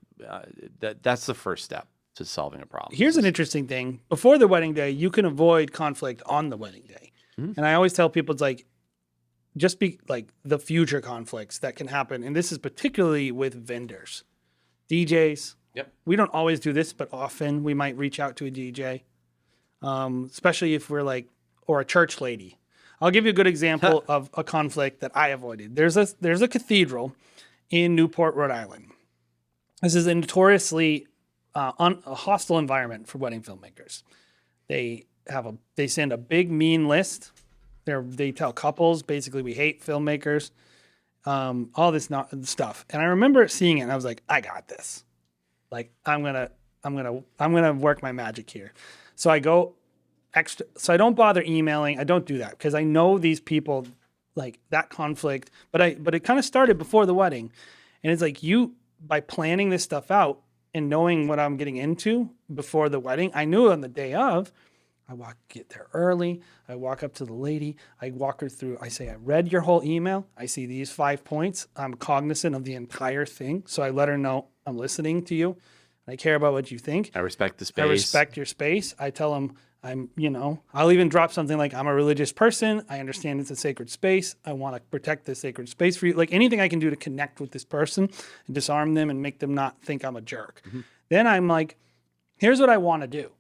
that's the first step to solving a problem. Here's an interesting thing. Before the wedding day, you can avoid conflict on the wedding day. And I always tell people, it's like, just be like the future conflicts that can happen. And this is particularly with vendors, DJs. Yep. We don't always do this, but often we might reach out to a DJ, especially if we're like, or a church lady. I'll give you a good example of a conflict that I avoided. There's a cathedral in Newport, Rhode Island. This is a notoriously a hostile environment for wedding filmmakers. They send a big mean list. They tell couples basically we hate filmmakers, all this stuff. And I remember seeing it, and I was like, I got this. Like I'm gonna work my magic here. So I go extra. So I don't bother emailing. I don't do that because I know these people like that conflict. But it kind of started before the wedding, and it's like by planning this stuff out and knowing what I'm getting into before the wedding. I knew on the day of. Get there early. I walk up to the lady. I walk her through. I say, I read your whole email. I see these 5 points. I'm cognizant of the entire thing. So I let her know I'm listening to you. I care about what you think. I respect the space. I respect your space. I tell them I'll even drop something like, I'm a religious person. I understand it's a sacred space. I want to protect this sacred space for you. Like anything I can do to connect with this person and disarm them and make them not think I'm a jerk. Mm-hmm. Then I'm like, here's what I want to do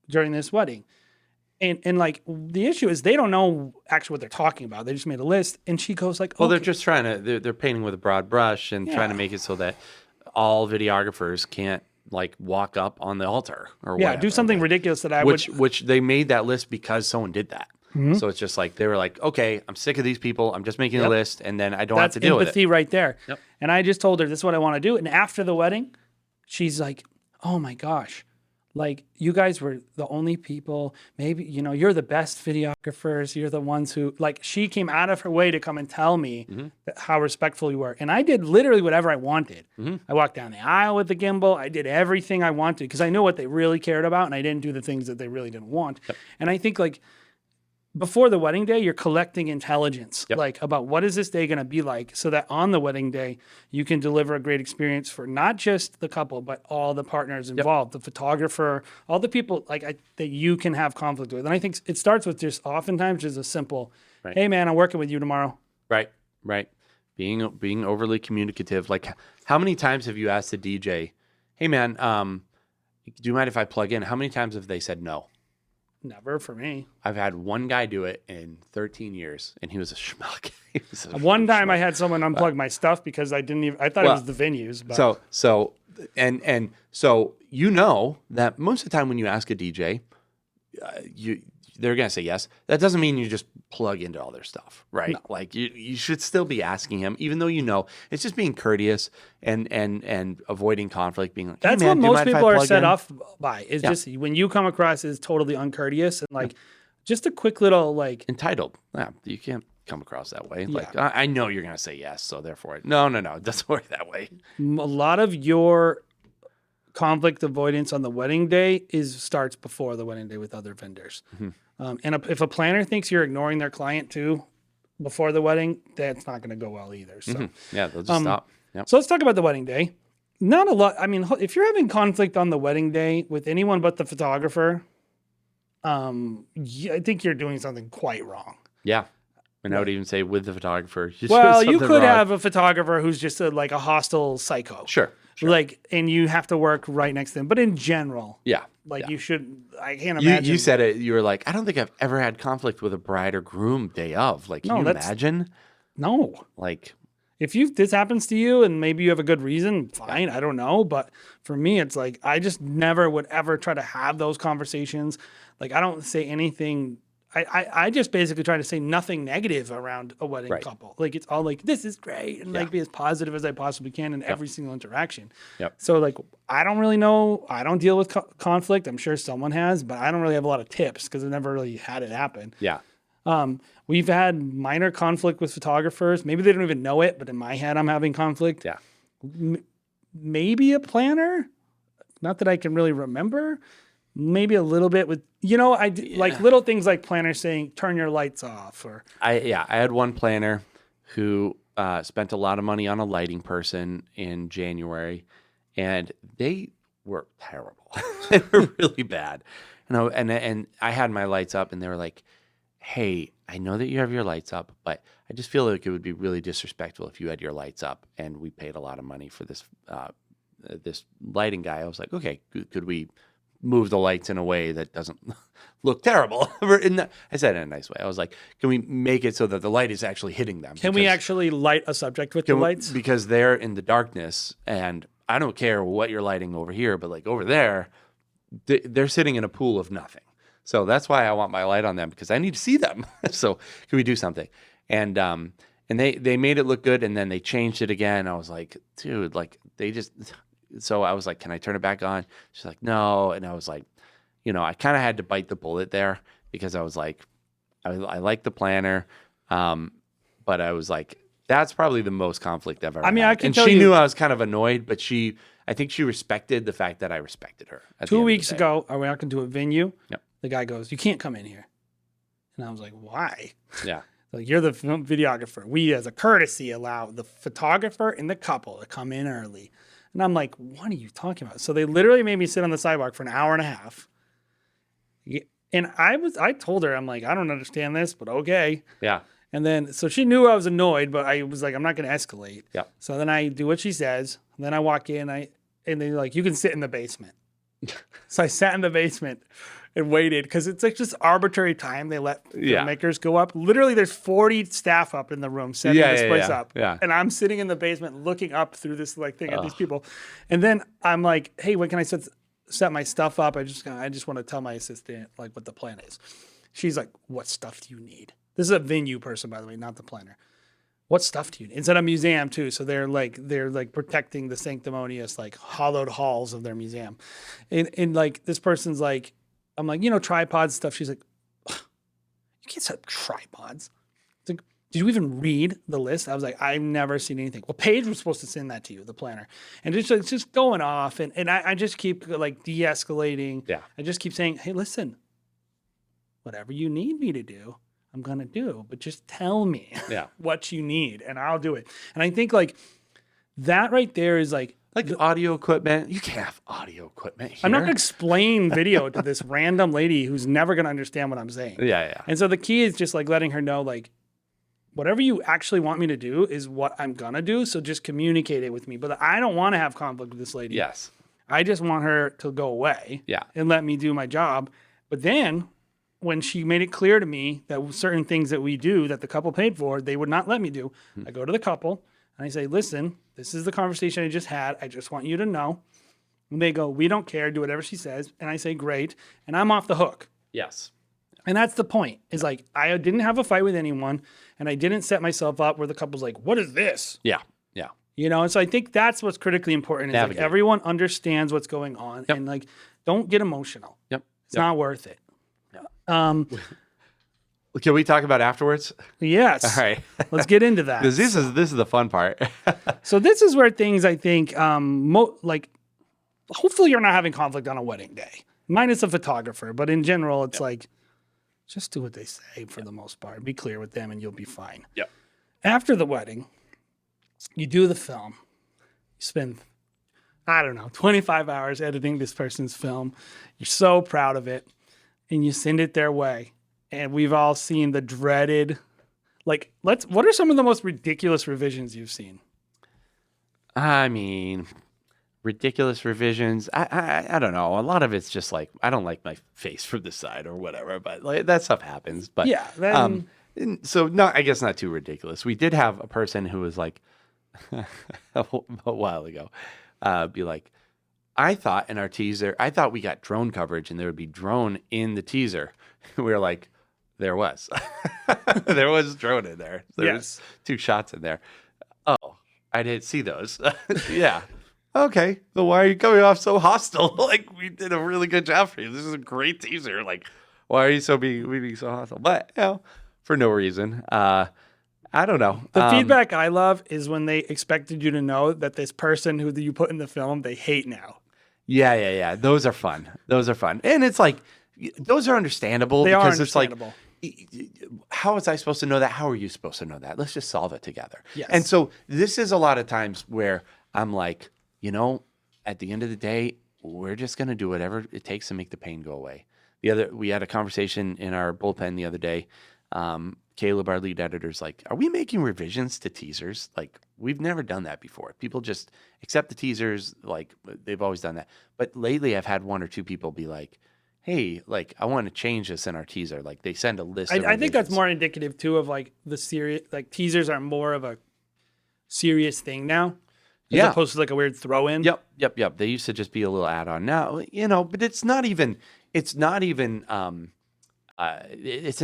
during this wedding. And like the issue is they don't know actually what they're talking about. They just made a list, and she goes like, well, they're just trying to, they're painting with a broad brush and trying to make it so that all videographers can't like walk up on the altar or whatever. Do something ridiculous that which they made that list because someone did that. Mm-hmm. So it's just like, they were like, okay, I'm sick of these people. I'm just making a list, and then I don't have to deal with it. That's empathy right there. Yep. And I just told her, this is what I want to do. And after the wedding, she's like, oh my gosh. Like, you guys were the only people, maybe, you're the best videographers. You're the ones who, like, she came out of her way to come and tell me how respectful you were. And I did literally whatever I wanted. Mm-hmm. I walked down the aisle with the gimbal. I did everything I wanted because I knew what they really cared about, and I didn't do the things that they really didn't want. Yep. And I think, like, before the wedding day, you're collecting intelligence, like about what is this day going to be like, so that on the wedding day, you can deliver a great experience for not just the couple, but all the partners involved, the photographer, all the people that you can have conflict with. And I think it starts with just oftentimes just a simple, hey man, I'm working with you tomorrow. Right. Being overly communicative. Like, how many times have you asked the DJ, hey man, do you mind if I plug in? How many times have they said no? Never for me. I've had one guy do it in 13 years, and he was a schmuck. One time I had someone unplug my stuff because I thought it was the venues. But. So that most of the time when you ask a DJ, they're going to say yes. That doesn't mean you just plug into all their stuff, right? No. Like you should still be asking him, even though it's just being courteous and avoiding conflict, being like, hey, that's man, what most people are set off by. Is just when you come across as totally uncourteous and like just a quick little like Entitled. Yeah, you can't come across that way. Yeah. Like, I know you're going to say yes, so therefore, no, it doesn't work that way. a lot of your conflict avoidance on the wedding day starts before the wedding day with other vendors. And if a planner thinks you're ignoring their client too before the wedding, that's not going to go well either. So, Yeah, they'll just stop. Yep. so let's talk about the wedding day. Not a lot. I mean, if you're having conflict on the wedding day with anyone but the photographer, I think you're doing something quite wrong. Yeah. And I would even say with the photographer. Well, you could have a photographer who's just like a hostile psycho. Sure. Like, and you have to work right next to them. But in general, you should, I can't imagine. You said it. You were like, I don't think I've ever had conflict with a bride or groom day of. Like, can you imagine? No. Like, if this happens to you and maybe you have a good reason, fine. I don't know. But for me, it's like, I just never would ever try to have those conversations. Like, I don't say anything. I just basically try to say nothing negative around a wedding couple. Like, it's all like, this is great. And like, be as positive as I possibly can in every single interaction. So like, I don't really know. I don't deal with conflict. I'm sure someone has, but I don't really have a lot of tips because I've never really had it happen. We've had minor conflict with photographers. Maybe they don't even know it, but in my head, I'm having conflict. Maybe a planner. Not that I can really remember. Maybe a little bit with, like little things like planners saying, turn your lights off. Or I had one planner who spent a lot of money on a lighting person in January, and they were terrible. They were really bad. And I had my lights up, and they were like, hey, I know that you have your lights up, but I just feel like it would be really disrespectful if you had your lights up, and we paid a lot of money for this this lighting guy. I was like, okay, could we move the lights in a way that doesn't look terrible? I said it in a nice way. I was like, can we make it so that the light is actually hitting them? Can we actually light a subject with the lights? Because they're in the darkness, and I don't care what you're lighting over here, but like over there, they're sitting in a pool of nothing. So that's why I want my light on them, because I need to see them. So can we do something? And they made it look good, and then they changed it again. I was like, dude, like they just. So I was like, can I turn it back on? She's like, no. And I was like, I kind of had to bite the bullet there, because I was like, I like the planner. But I was like, that's probably the most conflict I've ever had. I can and tell she you, knew I was kind of annoyed, but I think she respected the fact that I respected her. 2 weeks ago, I went to a venue. Yep. The guy goes, you can't come in here. And I was like, why? Yeah. Like, you're the film videographer. We, as a courtesy, allow the photographer and the couple to come in early. And I'm like, what are you talking about? So they literally made me sit on the sidewalk for an hour and a half. And I told her, I'm like, I don't understand this, but okay. Yeah. And then, so she knew I was annoyed, but I was like, I'm not going to escalate. Yeah. So then I do what she says. And then I walk in, and they're like, you can sit in the basement. So I sat in the basement and waited, because it's like just arbitrary time they let filmmakers go up. Literally, there's 40 staff up in the room setting this place up. Yeah. And I'm sitting in the basement looking up through this like thing at these people. And then I'm like, hey, when can I set my stuff up? I just want to tell my assistant like what the plan is. She's like, what stuff do you need? This is a venue person, by the way, not the planner. What stuff do you need? It's at a museum too, so they're like protecting the sanctimonious, like hollowed halls of their museum. And like this person's like, I'm like, tripods stuff. She's like, you can't set up tripods. It's like, did you even read the list? I was like, I've never seen anything. Well, Paige was supposed to send that to you, the planner, and it's just going off, and I just keep like de-escalating. Yeah. I just keep saying, hey, listen, whatever you need me to do, I'm going to do, but just tell me what you need and I'll do it. And I think like that right there is like audio equipment. You can't have audio equipment here. I'm not going to explain video to this random lady who's never going to understand what I'm saying. Yeah. And so the key is just like letting her know, like, whatever you actually want me to do is what I'm going to do. So just communicate it with me. But I don't want to have conflict with this lady. Yes. I just want her to go away and let me do my job. But then when she made it clear to me that certain things that we do that the couple paid for, they would not let me do. I go to the couple and I say, listen, this is the conversation I just had. I just want you to know. And they go, we don't care. Do whatever she says. And I say, great. And I'm off the hook. Yes. And that's the point, is like, I didn't have a fight with anyone, and I didn't set myself up where the couple's like, what is this? Yeah. And so I think that's what's critically important, is like everyone understands what's going on, and like, don't get emotional. Yep. It's not worth it. Can we talk about afterwards? Yes. All right. Let's get into that. This is the fun part. So this is where things, I think, like, hopefully you're not having conflict on a wedding day, minus a photographer. But in general, it's like, just do what they say for the most part. Be clear with them and you'll be fine. Yep. After the wedding, you do the film. You spend, I don't know, 25 hours editing this person's film. You're so proud of it. And you send it their way. And we've all seen the dreaded, like, what are some of the most ridiculous revisions you've seen? I mean, ridiculous revisions. I don't know. A lot of it's just like, I don't like my face from the side or whatever, but like, that stuff happens. But Yeah, then- so no, I guess not too ridiculous. We did have a person who was like a while ago, be like, I thought in our teaser, I thought we got drone coverage and there would be drone in the teaser. We were like, there was. There was drone in there. There was 2 shots in there. Oh, I didn't see those. Yeah. Okay. Then why are you coming off so hostile? Like, we did a really good job for you. This is a great teaser. Like, why are you being so hostile? But, for no reason. I don't know. The feedback I love is when they expected you to know that this person who you put in the film, they hate now. Yeah. Those are fun. And it's like, those are understandable. They are because understandable. It's like, how was I supposed to know that? How are you supposed to know that? Let's just solve it together. Yes. And so this is a lot of times where I'm like, at the end of the day, we're just going to do whatever it takes to make the pain go away. We had a conversation in our bullpen the other day. Caleb, our lead editor's like, are we making revisions to teasers? Like, we've never done that before. People just accept the teasers. Like, they've always done that. But lately I've had 1 or 2 people be like, hey, like, I want to change this in our teaser. Like, they send a list of I think that's revisions. more indicative too of like the serious, like teasers are more of a serious thing now, as opposed to like a weird throw in. Yep. They used to just be a little add-on now, but it's not even, it's an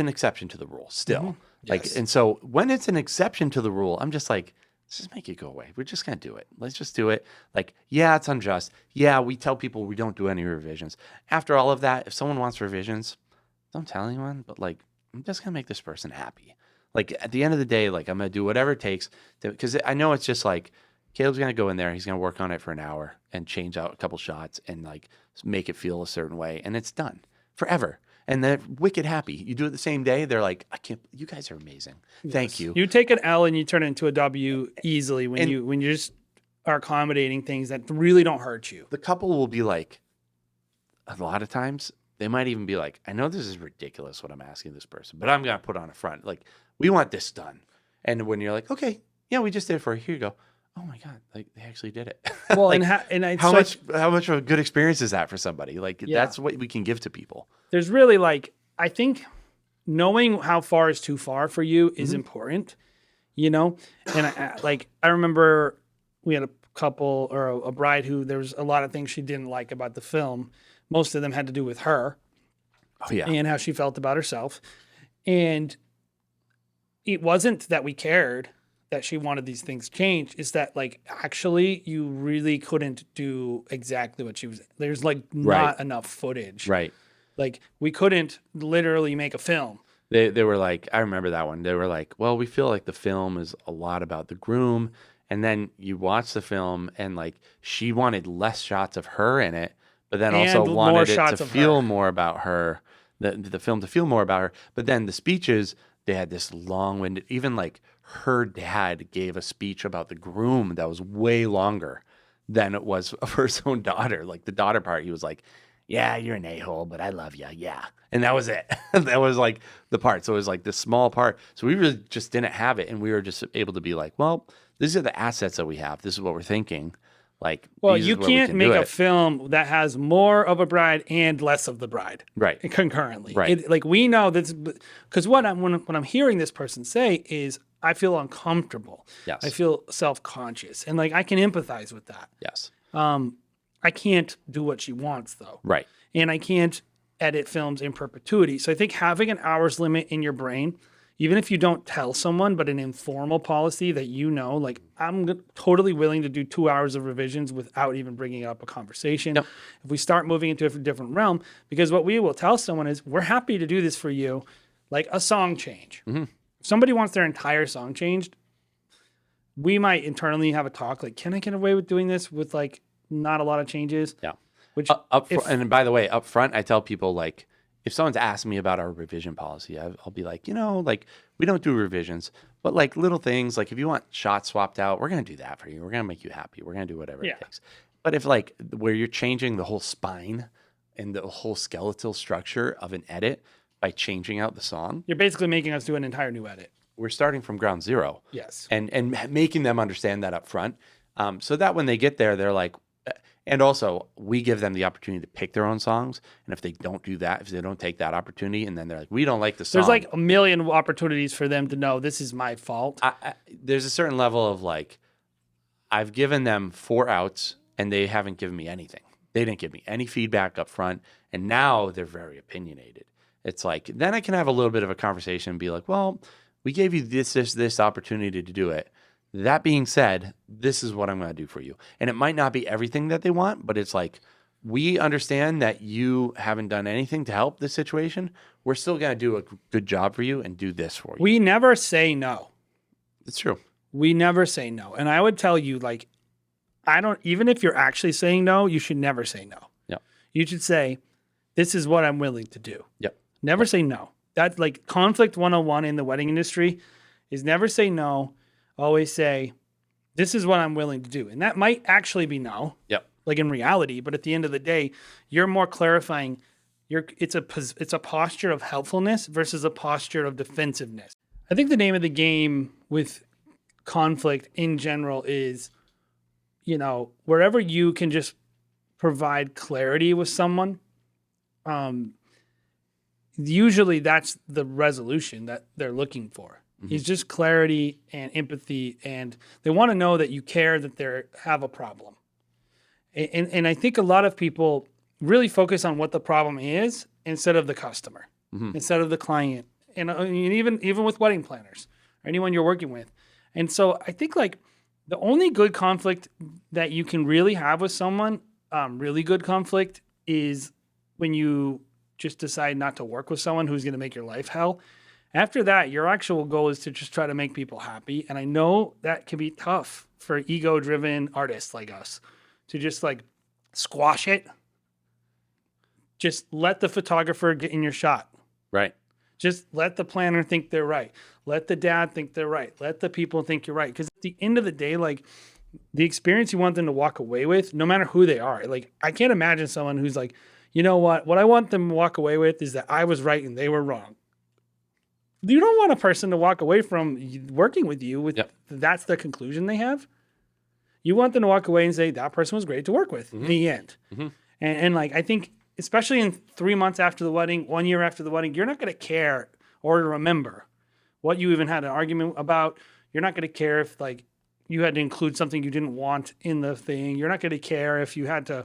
exception to the rule still. Mm-hmm. Like, Yes. and so when it's an exception to the rule, I'm just like, let's just make it go away. We're just going to do it. Let's just do it. Like, yeah, it's unjust. Yeah, we tell people we don't do any revisions. After all of that, if someone wants revisions, don't tell anyone, but like, I'm just going to make this person happy. Like, at the end of the day, like, I'm going to do whatever it takes because I know it's just like, Caleb's going to go in there. He's going to work on it for an hour and change out a couple shots and like make it feel a certain way. And it's done forever. And they're wicked happy. You do it the same day. They're like, you guys are amazing. Thank you. You take an L and you turn it into a W easily when you just are accommodating things that really don't hurt you. The couple will be like, a lot of times, they might even be like, I know this is ridiculous what I'm asking this person, but I'm going to put on a front. Like, we want this done. And when you're like, okay, yeah, we just did it for you. Here you go. Oh my God, like they actually did it. Well, like, how much of a good experience is that for somebody? Like, that's what we can give to people. There's really like, I think knowing how far is too far for you is important, And I remember we had a couple or a bride who there was a lot of things she didn't like about the film. Most of them had to do with her. Oh yeah. And how she felt about herself. And it wasn't that we cared that she wanted these things changed. It's that like, actually you really couldn't do exactly what she was. There's like not enough footage. Right. Like we couldn't literally make a film. They were like, I remember that one. They were like, well, we feel like the film is a lot about the groom. And then you watch the film and like she wanted less shots of her in it, but then also And wanted more it shots to of feel her. more about her, the film to feel more about her. But then the speeches, they had this long-winded, even like her dad gave a speech about the groom that was way longer than it was of her own daughter. Like the daughter part, he was like, yeah, you're an a-hole, but I love you. Yeah. And that was it. That was like the part. So it was like this small part. So we really just didn't have it. And we were just able to be like, well, these are the assets that we have. This is what we're thinking. Like, Well, these you is where we can't can make do a it. film that has more of a bride and less of the bride. Right. Concurrently. Right. Like we know that's because when I'm hearing this person say is I feel uncomfortable. Yes. I feel self-conscious. And like I can empathize with that. Yes. I can't do what she wants though. Right. And I can't edit films in perpetuity. So I think having an hours limit in your brain, even if you don't tell someone, but an informal policy that like I'm totally willing to do 2 hours of revisions without even bringing up a conversation. Yep. If we start moving into a different realm, because what we will tell someone is we're happy to do this for you. like a song change. If somebody wants their entire song changed, we might internally have a talk like, can I get away with doing this with like not a lot of changes? Yeah. Which And by the way, up front, I tell people like, if someone's asking me about our revision policy, I'll be like, like we don't do revisions, but like little things, like if you want shots swapped out, we're going to do that for you. We're going to make you happy. We're going to do whatever it takes. But if like where you're changing the whole spine and the whole skeletal structure of an edit by changing out the song, you're basically making us do an entire new edit. we're starting from ground zero. Yes. And making them understand that up front. So that when they get there, they're like, and also we give them the opportunity to pick their own songs. And if they don't do that, if they don't take that opportunity, and then they're like, we don't like the song. There's like a million opportunities for them to know this is my fault. There's a certain level of like, I've given them 4 outs and they haven't given me anything. They didn't give me any feedback up front. And now they're very opinionated. It's like, then I can have a little bit of a conversation and be like, well, we gave you this opportunity to do it. That being said, this is what I'm going to do for you. And it might not be everything that they want, but it's like, we understand that you haven't done anything to help this situation. We're still going to do a good job for you and do this for you. We never say no. It's true. We never say no. And I would tell you, like, even if you're actually saying no, you should never say no. Yeah. You should say, this is what I'm willing to do. Yep. Never say no. That's like conflict 101 in the wedding industry is never say no. Always say, this is what I'm willing to do. And that might actually be no. Yep. Like in reality, but at the end of the day, you're more clarifying. It's a posture of helpfulness versus a posture of defensiveness. I think the name of the game with conflict in general is, wherever you can just provide clarity with someone, usually that's the resolution that they're looking for. It's just clarity and empathy, and they want to know that you care, that they have a problem. And I think a lot of people really focus on what the problem is instead of the customer, instead of the client, and even with wedding planners or anyone you're working with. And so I think like the only good conflict that you can really have with someone, really good conflict, is when you just decide not to work with someone who's going to make your life hell. After that, your actual goal is to just try to make people happy. And I know that can be tough for ego-driven artists like us to just like squash it. Just let the photographer get in your shot. Right. Just let the planner think they're right. Let the dad think they're right. Let the people think you're right. Because at the end of the day, like the experience you want them to walk away with, no matter who they are, like I can't imagine someone who's like, you know what I want them to walk away with is that I was right and they were wrong. You don't want a person to walk away from working with you with that's the conclusion they have. You want them to walk away and say that person was great to work with in the end. And like, I think especially in 3 months after the wedding, 1 year after the wedding, you're not going to care or remember what you even had an argument about. You're not going to care if like you had to include something you didn't want in the thing. You're not going to care if you had to,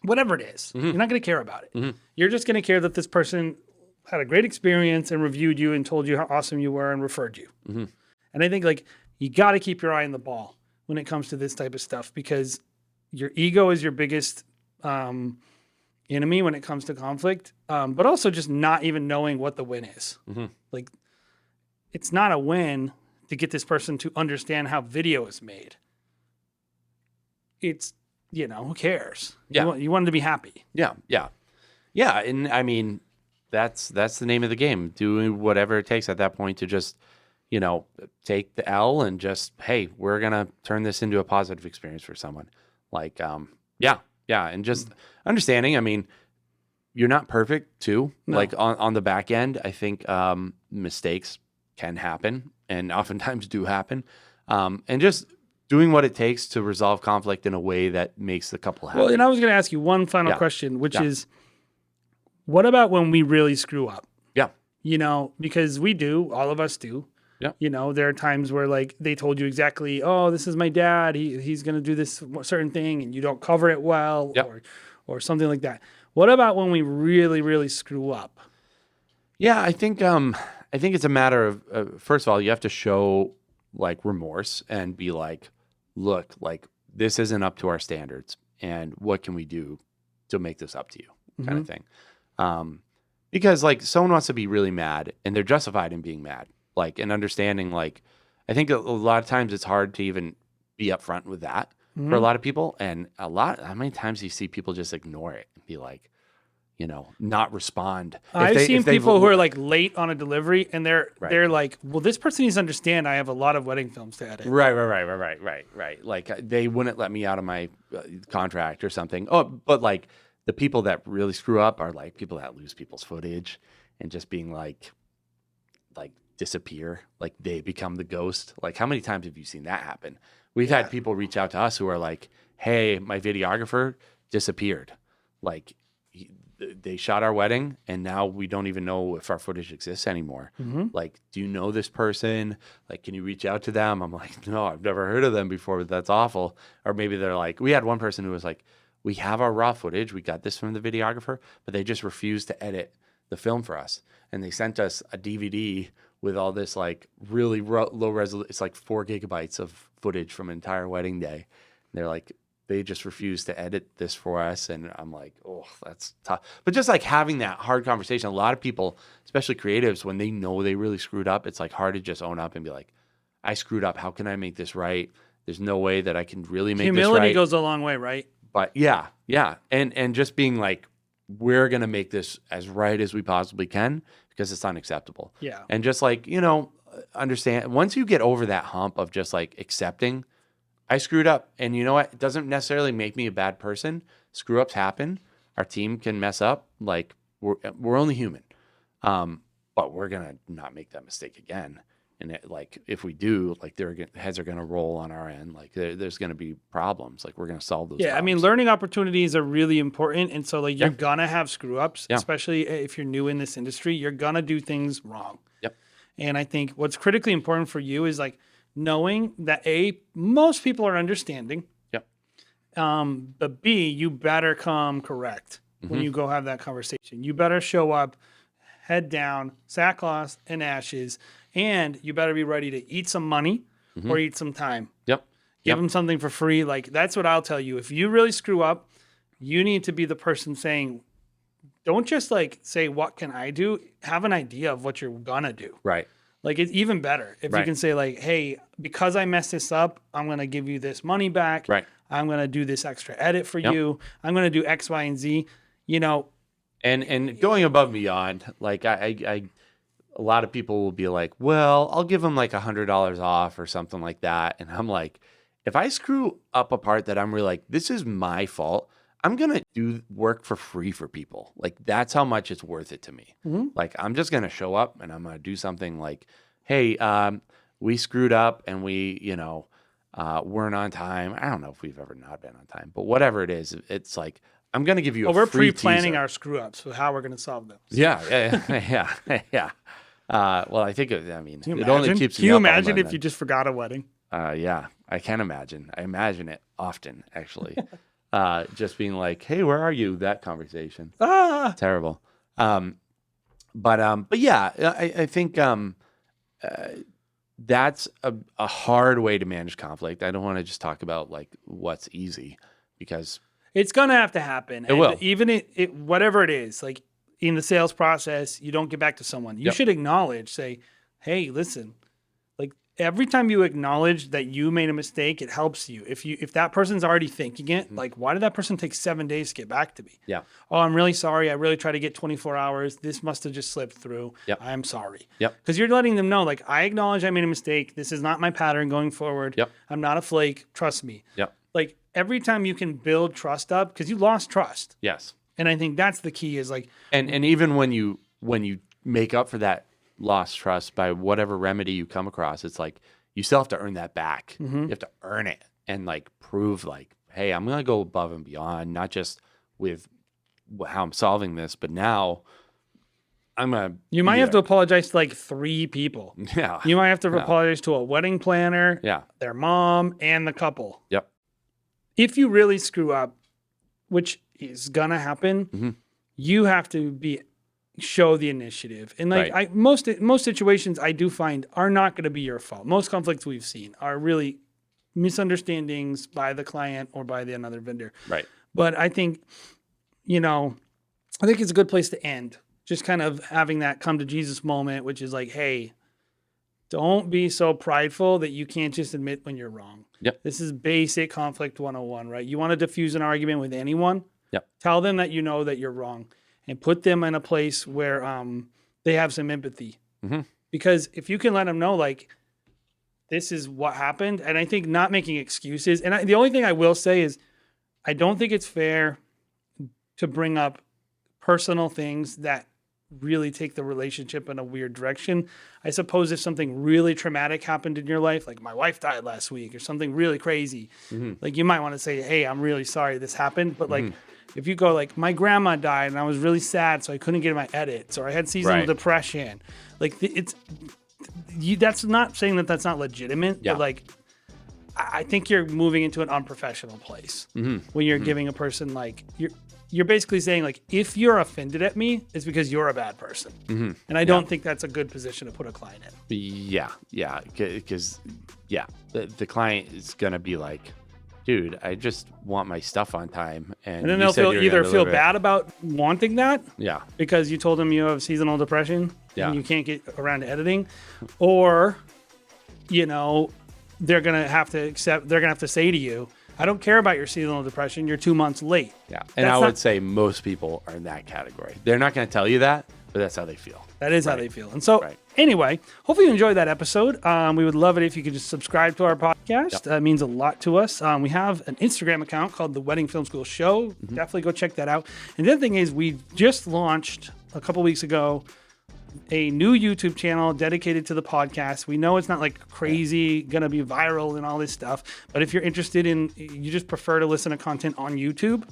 whatever it is, you're not going to care about it. You're just going to care that this person had a great experience and reviewed you and told you how awesome you were and referred you. And I think like you got to keep your eye on the ball when it comes to this type of stuff, because your ego is your biggest enemy when it comes to conflict, but also just not even knowing what the win is. Like it's not a win to get this person to understand how video is made. It's, who cares? Yeah. You want them to be happy. Yeah. And I mean, that's the name of the game. Doing whatever it takes at that point to just, take the L and just, hey, we're gonna turn this into a positive experience for someone. Like, and just understanding. I mean, you're not perfect too. No. Like on the back end, I think mistakes can happen and oftentimes do happen, and just doing what it takes to resolve conflict in a way that makes the couple happy. Well, and I was going to ask you one final question, which is, what about when we really screw up? Yeah. Because we do, all of us do. Yeah. There are times where like they told you exactly, oh, this is my dad. He's going to do this certain thing and you don't cover it well or something like that. What about when we really, really screw up? Yeah, I think it's a matter of, first of all, you have to show like remorse and be like, look, like this isn't up to our standards and what can we do to make this up to you kind of thing. Because like someone wants to be really mad and they're justified in being mad. Like and understanding like I think a lot of times it's hard to even be upfront with that for a lot of people. And how many times do you see people just ignore it and be like, not respond? I've seen people who are like late on a delivery and they're like, well, this person needs to understand I have a lot of wedding films to edit. Right. Like they wouldn't let me out of my contract or something. Oh, but like the people that really screw up are like people that lose people's footage and just being like disappear, like they become the ghost. Like how many times have you seen that happen? We've had people reach out to us who are like, hey, my videographer disappeared. Like they shot our wedding and now we don't even know if our footage exists anymore. Like, do you know this person? Like, can you reach out to them? I'm like, no, I've never heard of them before, but that's awful. Or maybe they're like, we had one person who was like, we have our raw footage. We got this from the videographer, but they just refused to edit the film for us. And they sent us a DVD with all this like really low resolution. It's like 4 gigabytes of footage from an entire wedding day. And they're like, they just refused to edit this for us. And I'm like, oh, that's tough. But just like having that hard conversation, a lot of people, especially creatives, when they know they really screwed up, it's like hard to just own up and be like, I screwed up. How can I make this right? There's no way that I can really make this right. Humility goes a long way, right? But yeah. And just being like, we're going to make this as right as we possibly can because it's unacceptable. Yeah. And just like, understand, once you get over that hump of just like accepting, I screwed up. And you know what? It doesn't necessarily make me a bad person. Screw ups happen. Our team can mess up. Like we're only human. But we're going to not make that mistake again. And like, if we do, like heads are going to roll on our end. Like there's going to be problems. Like we're going to solve those problems. I mean, learning opportunities are really important. And so like you're going to have screw ups, especially if you're new in this industry, you're going to do things wrong. Yep. And I think what's critically important for you is like knowing that most people are understanding. Yep. But B, you better come correct when you go have that conversation. You better show up, head down, sackcloth and ashes. And you better be ready to eat some money or eat some time. Yep. Give them something for free. Like, that's what I'll tell you. If you really screw up, you need to be the person saying, don't just like say, what can I do? Have an idea of what you're going to do. Right. Like, it's even better if you can say like, hey, because I messed this up, I'm going to give you this money back. Right. I'm going to do this extra edit for you. I'm going to do X, Y, and Z, And going above and beyond, like I a lot of people will be like, well, I'll give them like $100 off or something like that. And I'm like, if I screw up a part that I'm really like, this is my fault, I'm going to do work for free for people. Like, that's how much it's worth it to me. Like, I'm just going to show up and I'm going to do something like, hey, we screwed up and we, weren't on time. I don't know if we've ever not been on time, but whatever it is, it's like, I'm going to give you a we're free pre-planning teaser. our screw ups, so how we're going to solve them. Yeah. Well, I think it only keeps me up. Can you imagine if you just forgot a wedding? Yeah, I can imagine. I imagine it often, actually. Just being like, hey, where are you? That conversation. Terrible. But yeah, I think that's a hard way to manage conflict. I don't want to just talk about like what's easy because it's going to have to happen. It will. Even it, whatever it is, like in the sales process, you don't get back to someone. You should acknowledge, say, hey, listen, like every time you acknowledge that you made a mistake, it helps you. If that person's already thinking it, like, why did that person take 7 days to get back to me? Yeah. Oh, I'm really sorry. I really tried to get 24 hours. This must have just slipped through. Yep. I'm sorry. Yep. Because you're letting them know, like, I acknowledge I made a mistake. This is not my pattern going forward. Yep. I'm not a flake. Trust me. Yep. Like, every time you can build trust up, because you lost trust. Yes. And I think that's the key is like, and even when you make up for that lost trust by whatever remedy you come across, it's like you still have to earn that back. You have to earn it and like prove like, hey, I'm going to go above and beyond, not just with how I'm solving this, but now I'm going to. You might have to apologize to like 3 people. Yeah. You might have to apologize to a wedding planner, their mom, and the couple. Yep. If you really screw up, which is gonna happen, you have to show the initiative. And like most situations I do find are not gonna be your fault. Most conflicts we've seen are really misunderstandings by the client or by another vendor. Right. But I think, I think it's a good place to end. just kind of having that come to Jesus moment, which is like, hey, don't be so prideful that you can't just admit when you're wrong. Yep. This is basic conflict 101, right? You want to diffuse an argument with anyone? Yep. Tell them that you know that you're wrong and put them in a place where they have some empathy. Mm-hmm. Because if you can let them know, like, this is what happened, and I think not making excuses. And the only thing I will say is I don't think it's fair to bring up personal things that really take the relationship in a weird direction. I suppose if something really traumatic happened in your life, like my wife died last week or something really crazy, like you might want to say, hey, I'm really sorry this happened. But like, if you go like, my grandma died and I was really sad, so I couldn't get my edits, or I had seasonal depression, like that's not saying that that's not legitimate, but like, I think you're moving into an unprofessional place when you're giving a person like, you're basically saying like, if you're offended at me, it's because you're a bad person. And I don't think that's a good position to put a client in. Yeah. Because the client is going to be like, dude, I just want my stuff on time. And then they'll feel bad about wanting that. Yeah. Because you told them you have seasonal depression and you can't get around to editing. Or, they're going to have to say to you, I don't care about your seasonal depression. You're 2 months late. Yeah. And I would say most people are in that category. They're not going to tell you that, but that's how they feel. That is how they feel. And so anyway, hopefully you enjoyed that episode. We would love it if you could just subscribe to our podcast. That means a lot to us. We have an Instagram account called The Wedding Film School Show. Definitely go check that out. And the other thing is we just launched a couple weeks ago a new YouTube channel dedicated to the podcast. We know it's not like crazy going to be viral and all this stuff, but if you're interested in, you just prefer to listen to content on YouTube,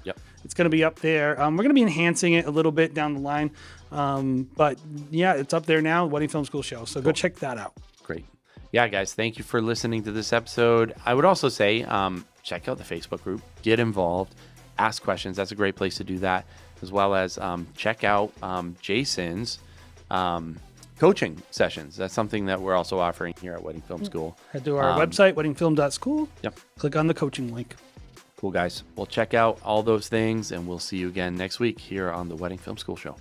it's going to be up there. We're going to be enhancing it a little bit down the line. But yeah, it's up there now, Wedding Film School Show. So go check that out. Great. Yeah, guys, thank you for listening to this episode. I would also say, check out the Facebook group, get involved, ask questions. That's a great place to do that, as well as check out Jason's coaching sessions. That's something that we're also offering here at Wedding Film School. Head to our website, weddingfilm.school. Yep. Click on the coaching link. Cool, guys. We'll check out all those things, and we'll see you again next week here on the Wedding Film School Show.